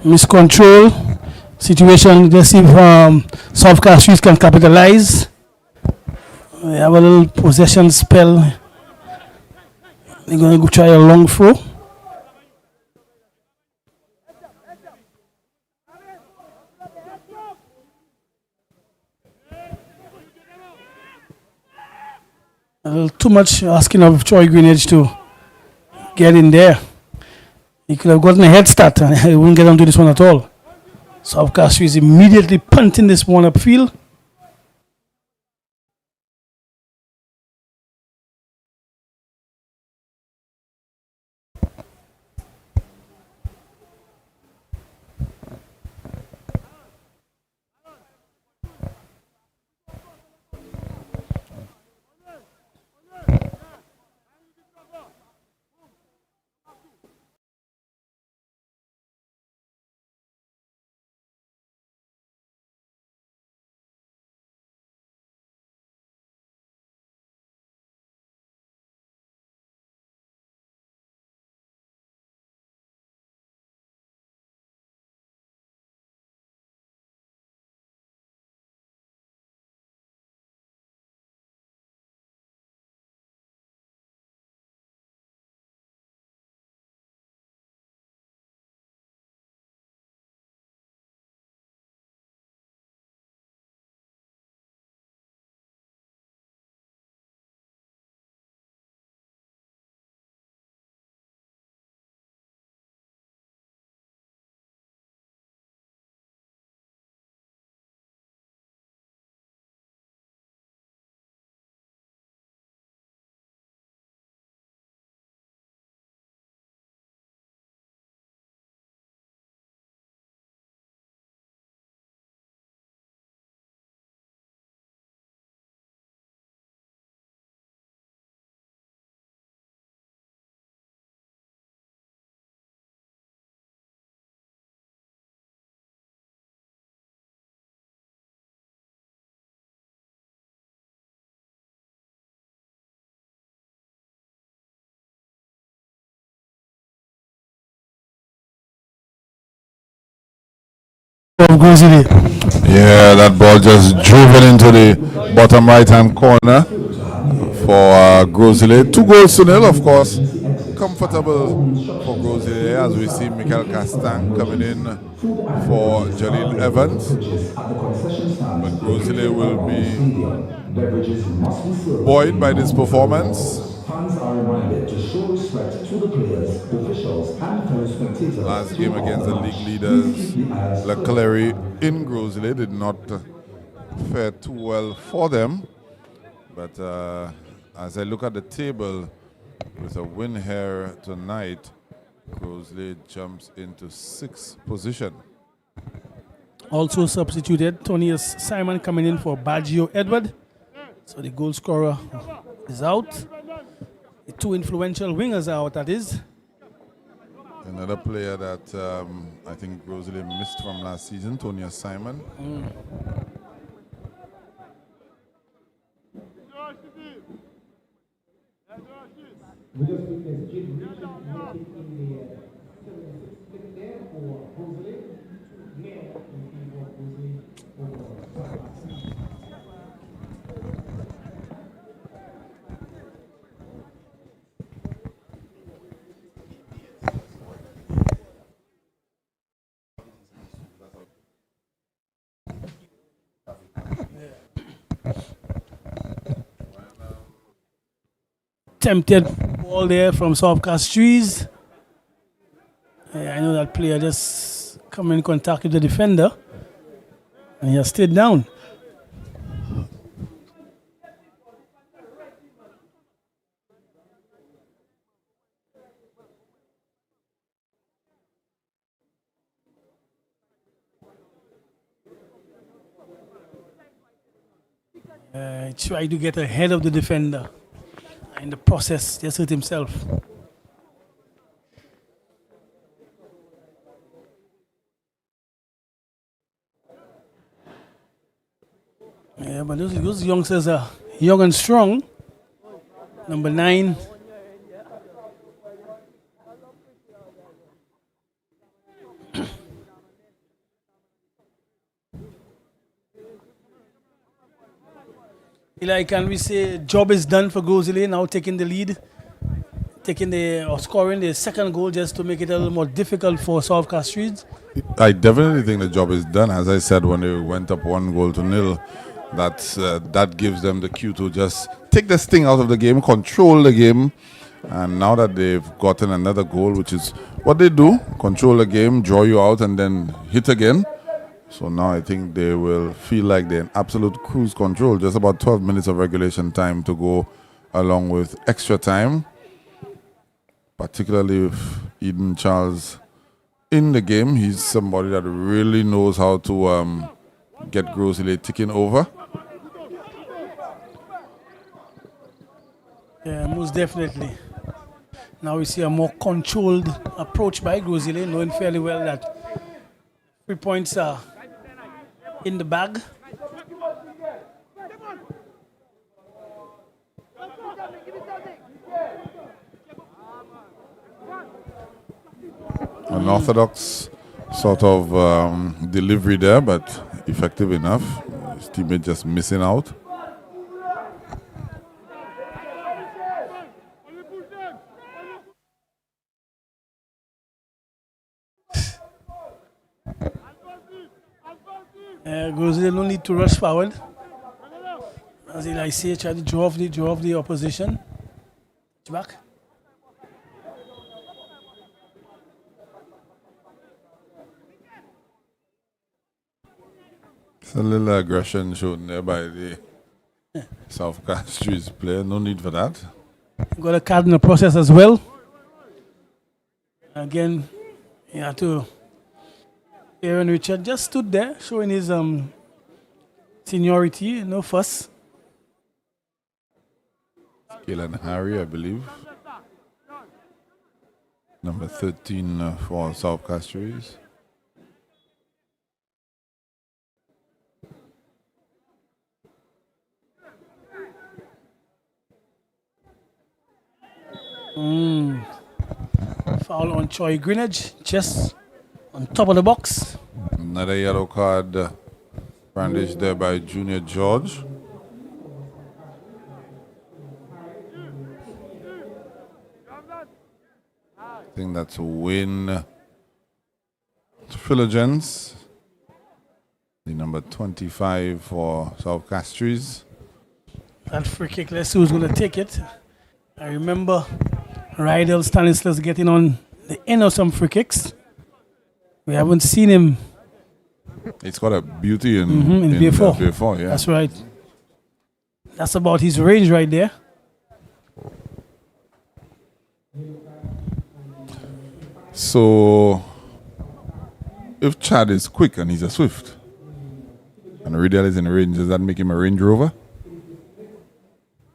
[SPEAKER 4] Miscontrol situation. Let's see if South CASTRIES can capitalize. They have a little possession spell. They're going to go try a long throw. A little too much asking of Troy Greenedge to get in there. He could have gotten a head start and he wouldn't get onto this one at all. South CASTRIES immediately punting this one upfield. of Gros Islet.
[SPEAKER 3] Yeah, that ball just drove it into the bottom right-hand corner for Gros Islet. 2-0, of course. Comfortable for Gros Islet as we see Michael Castan coming in for Jalil Evans. But Gros Islet will be buoyed by this performance.
[SPEAKER 12] Fans are reminded to show respect to the players, officials, and fellow spectators.
[SPEAKER 3] Last game against the league leaders, Leclerc in Gros Islet did not fare too well for them. But as I look at the table, with a win here tonight, Gros Islet jumps into 6th position.
[SPEAKER 4] Also substituted, Tonius Simon coming in for Baggio Edward. So the goal scorer is out. The 2 influential wingers are out, that is.
[SPEAKER 3] Another player that I think Gros Islet missed from last season, Tonius Simon.
[SPEAKER 10] We just witnessed Jim Richard making in the 76th there for Gros Islet. Now in favor of Gros Islet over South.
[SPEAKER 4] Tempted ball there from South CASTRIES. I know that player just come in contact with the defender and he has stayed down. Tried to get ahead of the defender. In the process, just hurt himself. Yeah, but those youngsters are young and strong. Number 9. Eli, can we say job is done for Gros Islet now taking the lead, scoring the second goal just to make it a little more difficult for South CASTRIES?
[SPEAKER 3] I definitely think the job is done. As I said, when they went up 1-0, that gives them the cue to just take the sting out of the game, control the game. And now that they've gotten another goal, which is what they do, control the game, draw you out, and then hit again. So now I think they will feel like they're in absolute cruise control. Just about 12 minutes of regulation time to go along with extra time. Particularly with Eden Charles in the game. He's somebody that really knows how to get Gros Islet ticking over.
[SPEAKER 4] Yeah, most definitely. Now we see a more controlled approach by Gros Islet, knowing fairly well that 3 points are in the bag.
[SPEAKER 3] Unorthodox sort of delivery there, but effective enough. His teammate just missing out.
[SPEAKER 4] Gros Islet no need to rush forward. As I say, try to draw off the opposition. Back.
[SPEAKER 3] It's a little aggression shown there by the South CASTRIES player. No need for that.
[SPEAKER 4] Got a card in the process as well. Again, you have to. Aaron Richard just stood there, showing his seniority, no fuss.
[SPEAKER 3] Kalen Harry, I believe. Number 13 for South CASTRIES.
[SPEAKER 4] Foul on Troy Greenidge, just on top of the box.
[SPEAKER 3] Another yellow card brandished there by Junior George. I think that's a win to Philogents. The number 25 for South CASTRIES.
[SPEAKER 4] That free kick, let's see who's going to take it. I remember Rydell Stanislas getting on the end of some free kicks. We haven't seen him.
[SPEAKER 3] It's got a beauty in
[SPEAKER 4] B4.
[SPEAKER 3] Yeah.
[SPEAKER 4] That's right. That's about his range right there.
[SPEAKER 3] So, if Chad is quick and he's a Swift, and Rydell is in range, does that make him a Range Rover?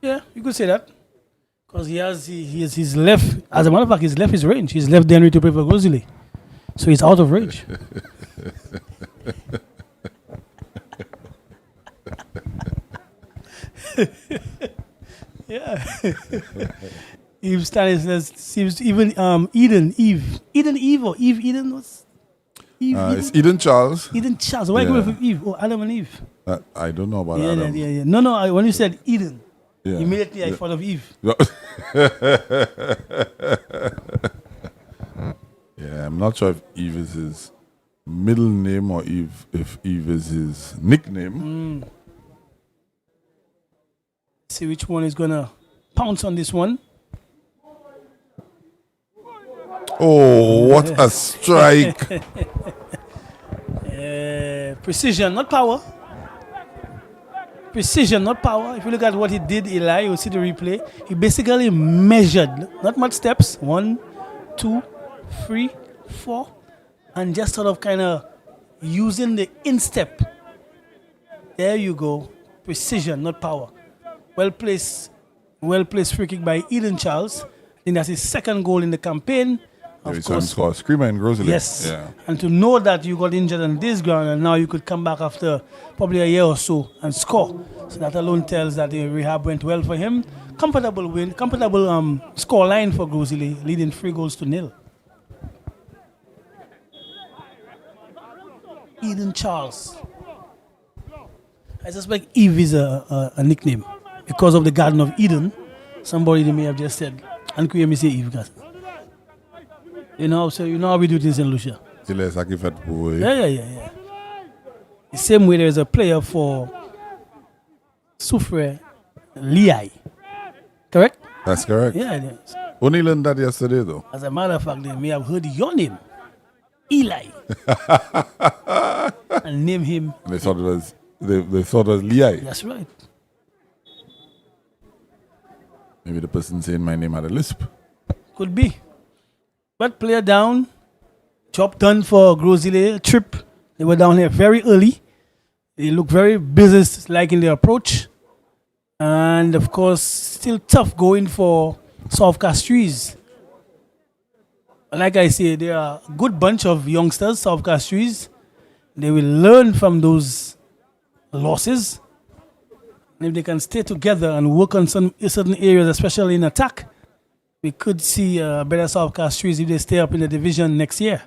[SPEAKER 4] Yeah, you could say that. Because he has his left, as a matter of fact, his left is range. He's left Denry to play for Gros Islet. So he's out of range. Yeah. Eve Stanislas seems even Eden was Eve.
[SPEAKER 3] It's Eden Charles.
[SPEAKER 4] Eden Charles. Why go with Eve? Oh, Adam and Eve.
[SPEAKER 3] I don't know about
[SPEAKER 4] Yeah,
[SPEAKER 3] Adam.
[SPEAKER 4] yeah. No. When you said Eden,
[SPEAKER 3] Yeah.
[SPEAKER 4] immediately I thought of Eve.
[SPEAKER 3] Yeah, I'm not sure if Eve is his middle name or if Eve is his nickname.
[SPEAKER 4] See which one is gonna pounce on this one.
[SPEAKER 3] Oh, what a strike!
[SPEAKER 4] Precision, not power. Precision, not power. If you look at what he did, Eli, you'll see the replay. He basically measured, not much steps. 1, 2, 3, 4, and just sort of kind of using the instep. There you go. Precision, not power. Well placed free kick by Eden Charles. I think that's his second goal in the campaign.
[SPEAKER 3] Of course, score a screamer in Gros Islet.
[SPEAKER 4] Yes.
[SPEAKER 3] Yeah.
[SPEAKER 4] And to know that you got injured on this ground and now you could come back after probably a year or so and score. So that alone tells that the rehab went well for him. Comfortable win, comfortable score line for Gros Islet, leading 3-0. Eden Charles. I suspect Eve is a nickname because of the Garden of Eden. Somebody may have just said, and could you say Eve, guys? You know how we do this in Lucia.
[SPEAKER 3] Yeah.
[SPEAKER 4] Yeah. The same way there is a player for Soufre Liai. Correct?
[SPEAKER 3] That's correct.
[SPEAKER 4] Yeah, it is.
[SPEAKER 3] Only learned that yesterday, though.
[SPEAKER 4] As a matter of fact, they may have heard your name, Eli, and name him.
[SPEAKER 3] They thought it was Liai.
[SPEAKER 4] That's right.
[SPEAKER 3] Maybe the person saying my name had a lisp.
[SPEAKER 4] Could be. But player down, job done for Gros Islet trip. They were down here very early. They look very business-like in their approach. And of course, still tough going for South CASTRIES. Like I say, they are a good bunch of youngsters, South CASTRIES. They will learn from those losses. And if they can stay together and work on some certain areas, especially in attack, we could see better South CASTRIES if they stay up in the division next year.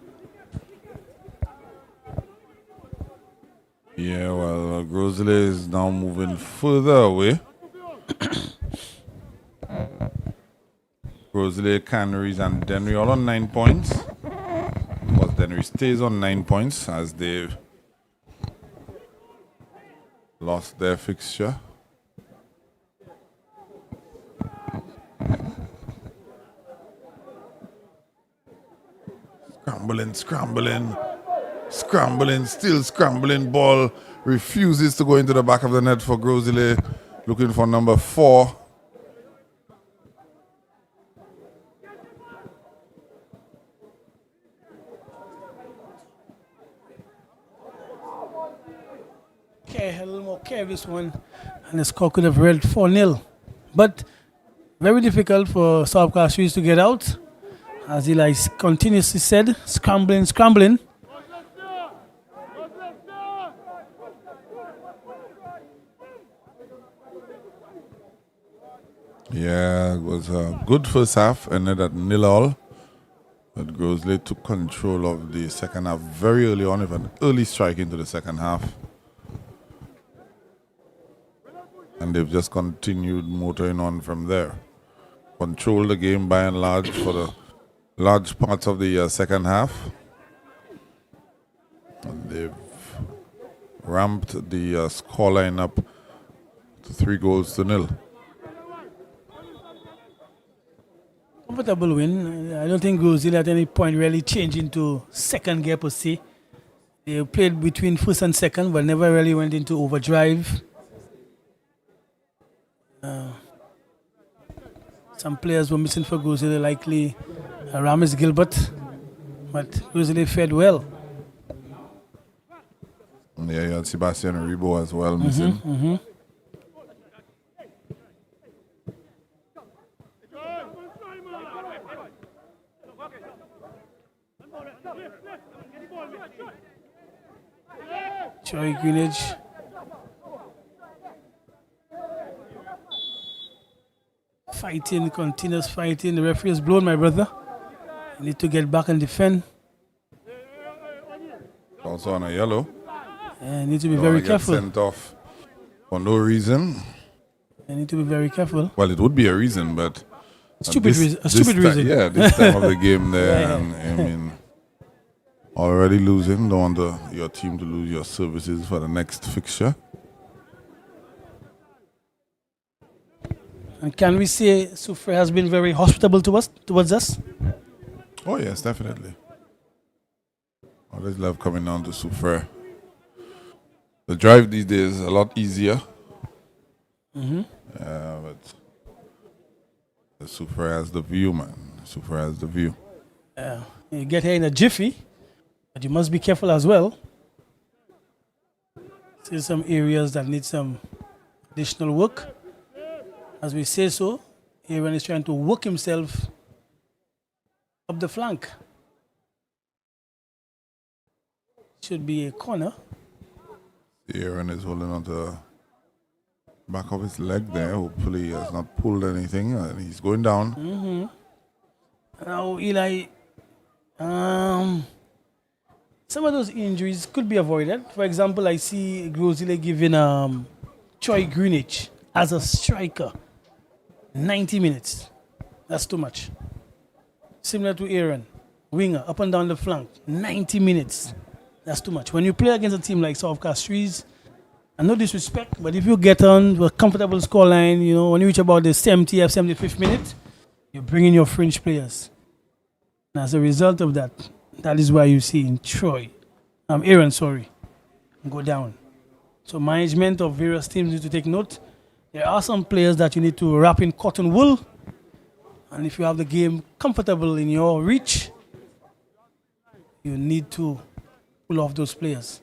[SPEAKER 3] Yeah, well, Gros Islet is now moving further away. Gros Islet, Canaries, and Denry all on 9 points. But Denry stays on 9 points as they've lost their fixture. Scrambling, still scrambling. Ball refuses to go into the back of the net for Gros Islet, looking for number 4.
[SPEAKER 4] Okay, a little more care this one, and the score could have read 4-0. But very difficult for South CASTRIES to get out. As Eli continuously said, scrambling.
[SPEAKER 3] Yeah, it was a good first half, ended at 0-0. But Gros Islet took control of the second half very early on, with an early strike into the second half. And they've just continued motoring on from there. Controlled the game by and large for the large parts of the second half. And they've ramped the scoreline up to 3-0.
[SPEAKER 4] Comfortable win. I don't think Gros Islet at any point really changed into second gear per se. They played between first and second, but never really went into overdrive. Some players were missing for Gros Islet, likely Ramis Gilbert, but Gros Islet fared well.
[SPEAKER 3] Yeah, you had Sebastian Rebo as well missing.
[SPEAKER 4] Troy Greenidge. Fighting, continuous fighting. The referee has blown, my brother. You need to get back and defend.
[SPEAKER 3] Also on a yellow.
[SPEAKER 4] Yeah, you need to be very careful.
[SPEAKER 3] Sent off for no reason.
[SPEAKER 4] You need to be very careful.
[SPEAKER 3] Well, it would be a reason, but
[SPEAKER 4] stupid reason.
[SPEAKER 3] Yeah, this time of the game there, and I mean, already losing. Don't want your team to lose your services for the next fixture.
[SPEAKER 4] And can we say Soufriere has been very hospitable towards us?
[SPEAKER 3] Oh yes, definitely. Always love coming down to Soufriere. The drive these days is a lot easier. But the Soufriere has the view, man. Soufriere has the view.
[SPEAKER 4] You get here in a jiffy, but you must be careful as well. See some areas that need some additional work. As we say so, Aaron is trying to work himself up the flank. Should be a corner.
[SPEAKER 3] Aaron is holding on to the back of his leg there. Hopefully he has not pulled anything. And he's going down.
[SPEAKER 4] Now, Eli, some of those injuries could be avoided. For example, I see Gros Islet giving Troy Greenidge as a striker 90 minutes. That's too much. Similar to Aaron, winger, up and down the flank, 90 minutes. That's too much. When you play against a team like South CASTRIES, and no disrespect, but if you get on a comfortable scoreline, you know, when you reach about the 70th, 75th minute, you bring in your fringe players. And as a result of that, that is why you see in Aaron, go down. So management of various teams need to take note. There are some players that you need to wrap in cotton wool. And if you have the game comfortable in your reach, you need to pull off those players.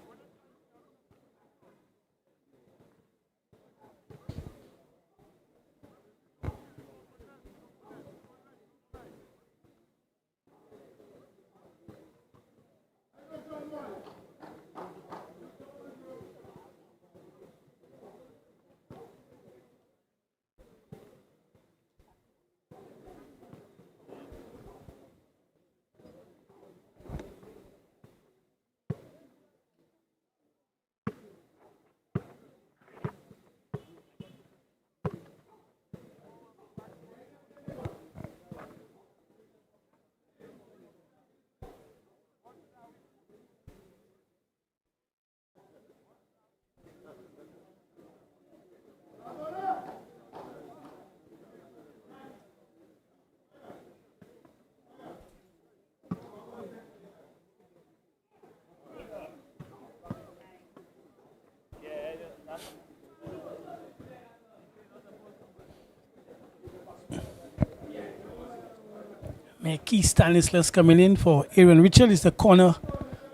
[SPEAKER 4] Keith Stanislas coming in for Aaron Richard is the corner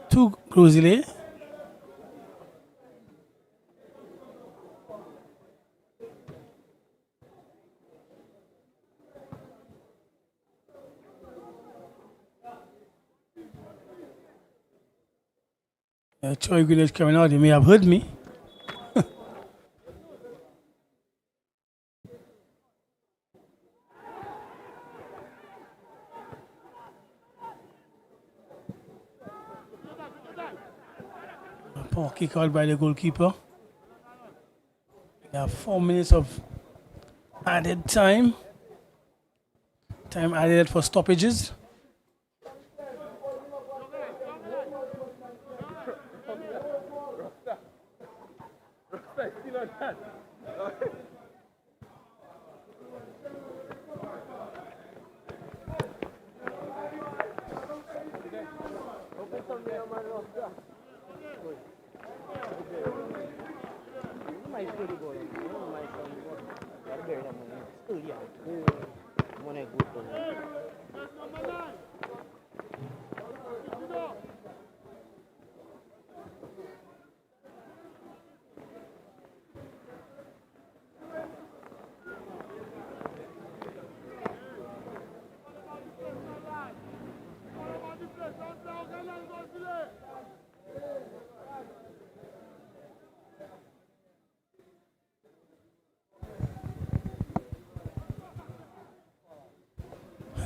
[SPEAKER 4] to Gros Islet. Troy Greenidge coming out, you may have heard me. for kick out by the goalkeeper. We have 4 minutes of added time. Time added for stoppages.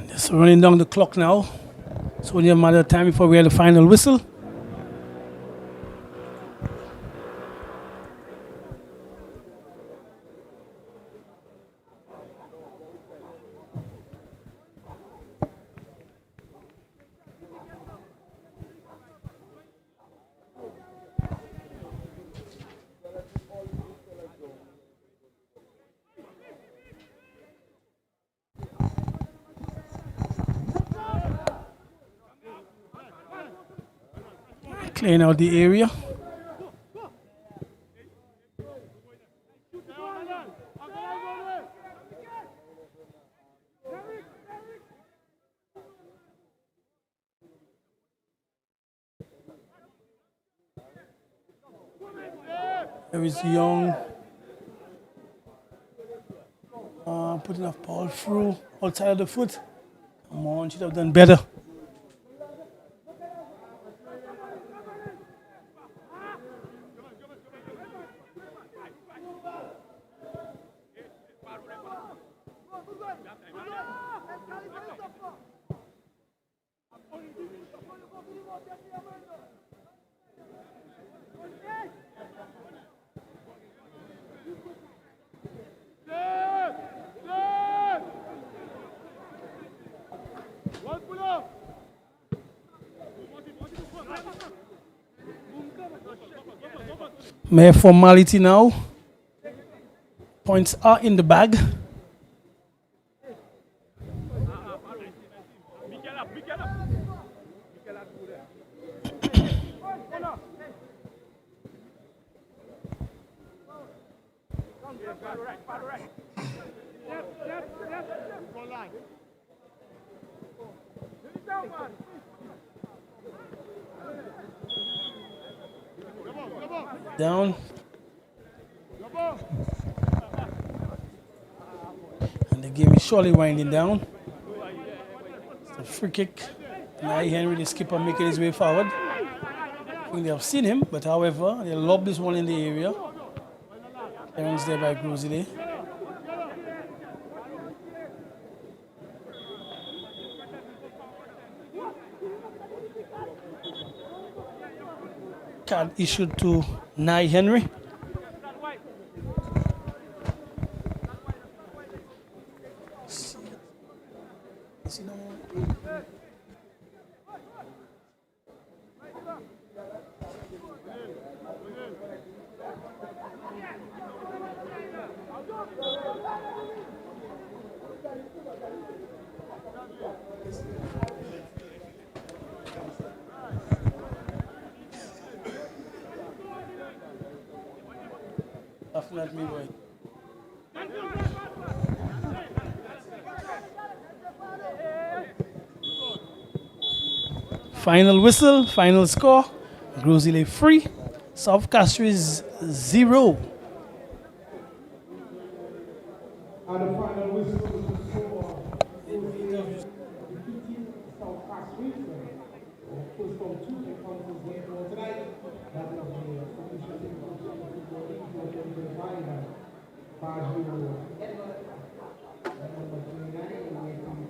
[SPEAKER 4] Just running down the clock now. It's only a matter of time before we have the final whistle. Clearing out the area. There is Young putting a ball through outside of the foot. Come on, should have done better. Mere formality now. Points are in the bag. Down. And the game is surely winding down. It's a free kick. Now Henry, the skipper, making his way forward. I think they have seen him, but however, they lob this one in the area. Clearance there by Gros Islet. Card issued to Nye Henry. Laughing at me, boy. Final whistle, final score. Gros Islet 3, South CASTRIES 0.
[SPEAKER 10] And the final whistle is the score. South CASTRIES. First from 2 encounters game for tonight. That is the substitution football league for 2025. Baggio Edward. Number 29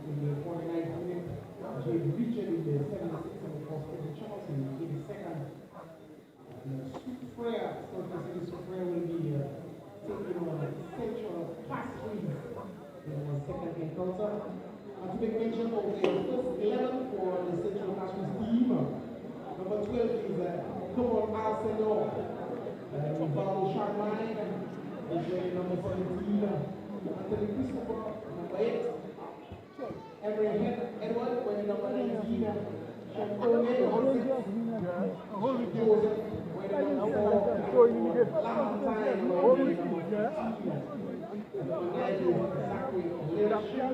[SPEAKER 10] in the 49th minute. Jade Richard in the 76th and of course Charles in the 82nd. coach of CASTRIES in the second encounter. And to make mention of the first 11 for the Central CASTRIES team. Number 12 is Paul Arsenal. Paul Sharmai is number 17. Anthony Christopher, number 8. Everett Edward, wearing number 19. Joseph, wearing number 4. Lamantine, wearing number 15. Zachary Leadership.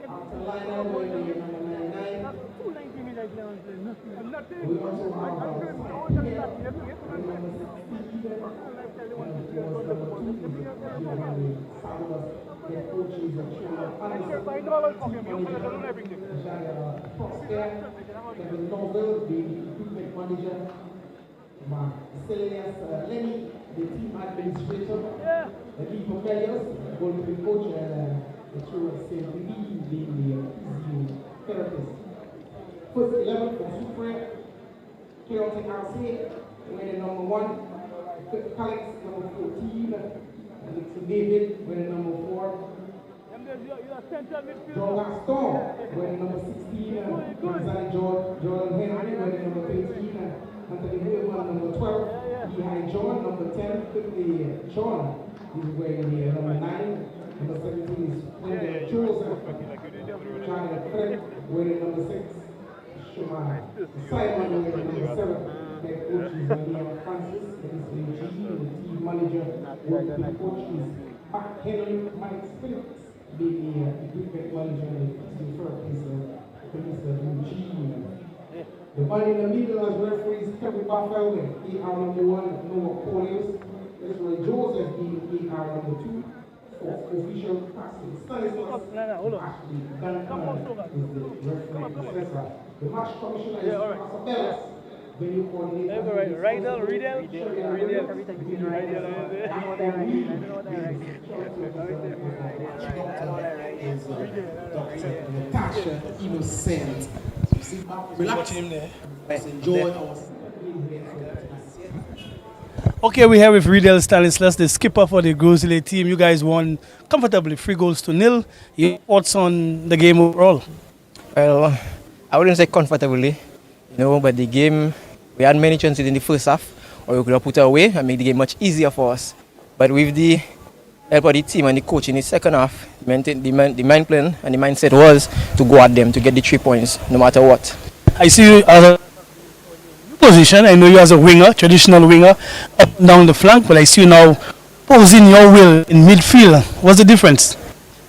[SPEAKER 10] After Lionel, wearing number 99. We also have their coaches and trainer, Kevin Novel, the equipment manager, Celias Lenny, the team administrator, the Lee Papelius, goalkeeping coach, the true St. Lee, the therapist. First 11 for Supre, Chaotic RC, winning number 1, Alex number 14, Alexi David, winning number 4, John Gaston, winning number 16, Gonzalo Jordan Henry, winning number 13, Anthony Wilman, number 12, behind John, number 10, 50, John is wearing the number 9, number 17 is Wendell Joseph, Charlie Fred, wearing number 6, Simon wearing number 7, head coach is Leon Francis, the team manager, the coach is Mark Henry, Mike Phillips, the equipment manager, and the first is Mr. Eugene. The man in the middle as referees Kevin Barfelder, AR number 1, Noah Polius, Israel Joseph, AR number 2, for official passing. Stanislas Ashley Duncan is the referee assessor. The match commissioner is Pasabellas. Venue coordinator. Riddle. Dr. Natasha Innocent. Relax. Enjoy our.
[SPEAKER 4] Okay, we're here with Riddle Stanislas, the skipper for the Gros Islet team. You guys won comfortably 3-0. Your thoughts on the game overall?
[SPEAKER 14] Well, I wouldn't say comfortably, but the game, we had many chances in the first half, or we could have put it away and make the game much easier for us. But with the help of the team and the coach in the second half, the mind plan and the mindset was to go at them, to get the 3 points, no matter what.
[SPEAKER 4] I see you as a position. I know you as a winger, traditional winger, up and down the flank, but I see you now posing your will in midfield. What's the difference?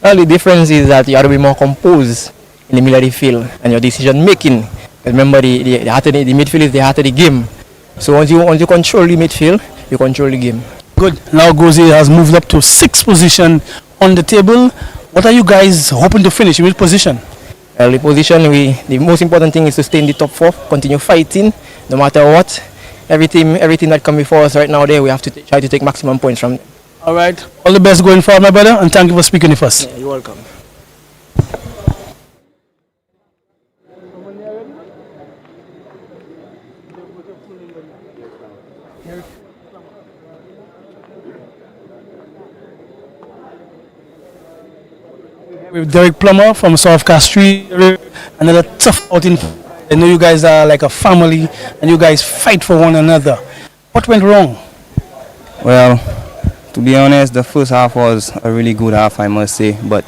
[SPEAKER 14] Well, the difference is that you have to be more composed in the middle of the field and your decision making. Remember, the midfield is the heart of the game. So once you control the midfield, you control the game.
[SPEAKER 4] Good. Now Gros Islet has moved up to 6th position on the table. What are you guys hoping to finish? In which position?
[SPEAKER 14] Well, the position, the most important thing is to stay in the top 4, continue fighting, no matter what. Everything that comes before us right now, we have to try to take maximum points from them.
[SPEAKER 4] All right. All the best going forward, my brother, and thank you for speaking with us.
[SPEAKER 14] Yeah, you're welcome.
[SPEAKER 4] With Derek Plummer from South CASTRIES, another tough outing. I know you guys are like a family and you guys fight for one another. What went wrong?
[SPEAKER 15] Well, to be honest, the first half was a really good half, I must say. But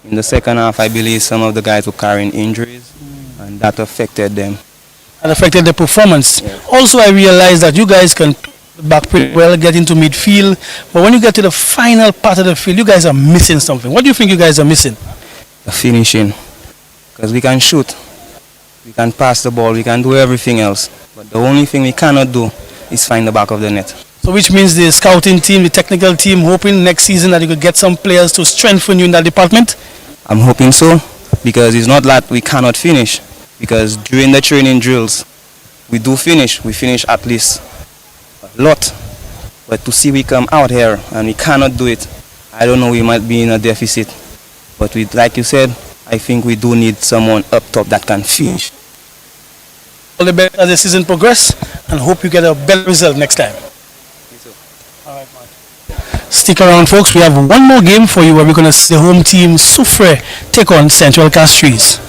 [SPEAKER 15] in the second half, I believe some of the guys were carrying injuries and that affected them.
[SPEAKER 4] And affected the performance. Yeah. Also, I realized that you guys can back pretty well, get into midfield, but when you get to the final part of the field, you guys are missing something. What do you think you guys are missing?
[SPEAKER 15] The finishing. Because we can shoot, we can pass the ball, we can do everything else. But the only thing we cannot do is find the back of the net.
[SPEAKER 4] So which means the scouting team, the technical team, hoping next season that you could get some players to strengthen you in that department?
[SPEAKER 15] I'm hoping so, because it's not that we cannot finish. Because during the training drills, we do finish. We finish at least a lot. But to see we come out here and we cannot do it, I don't know, we might be in a deficit. But we, like you said, I think we do need someone up top that can finish.
[SPEAKER 4] All the best as the season progresses, and hope you get a better result next time.
[SPEAKER 15] Yes, sir.
[SPEAKER 4] All right, man. Stick around, folks. We have one more game for you where we're going to see the home team Soufrière take on Central Castries.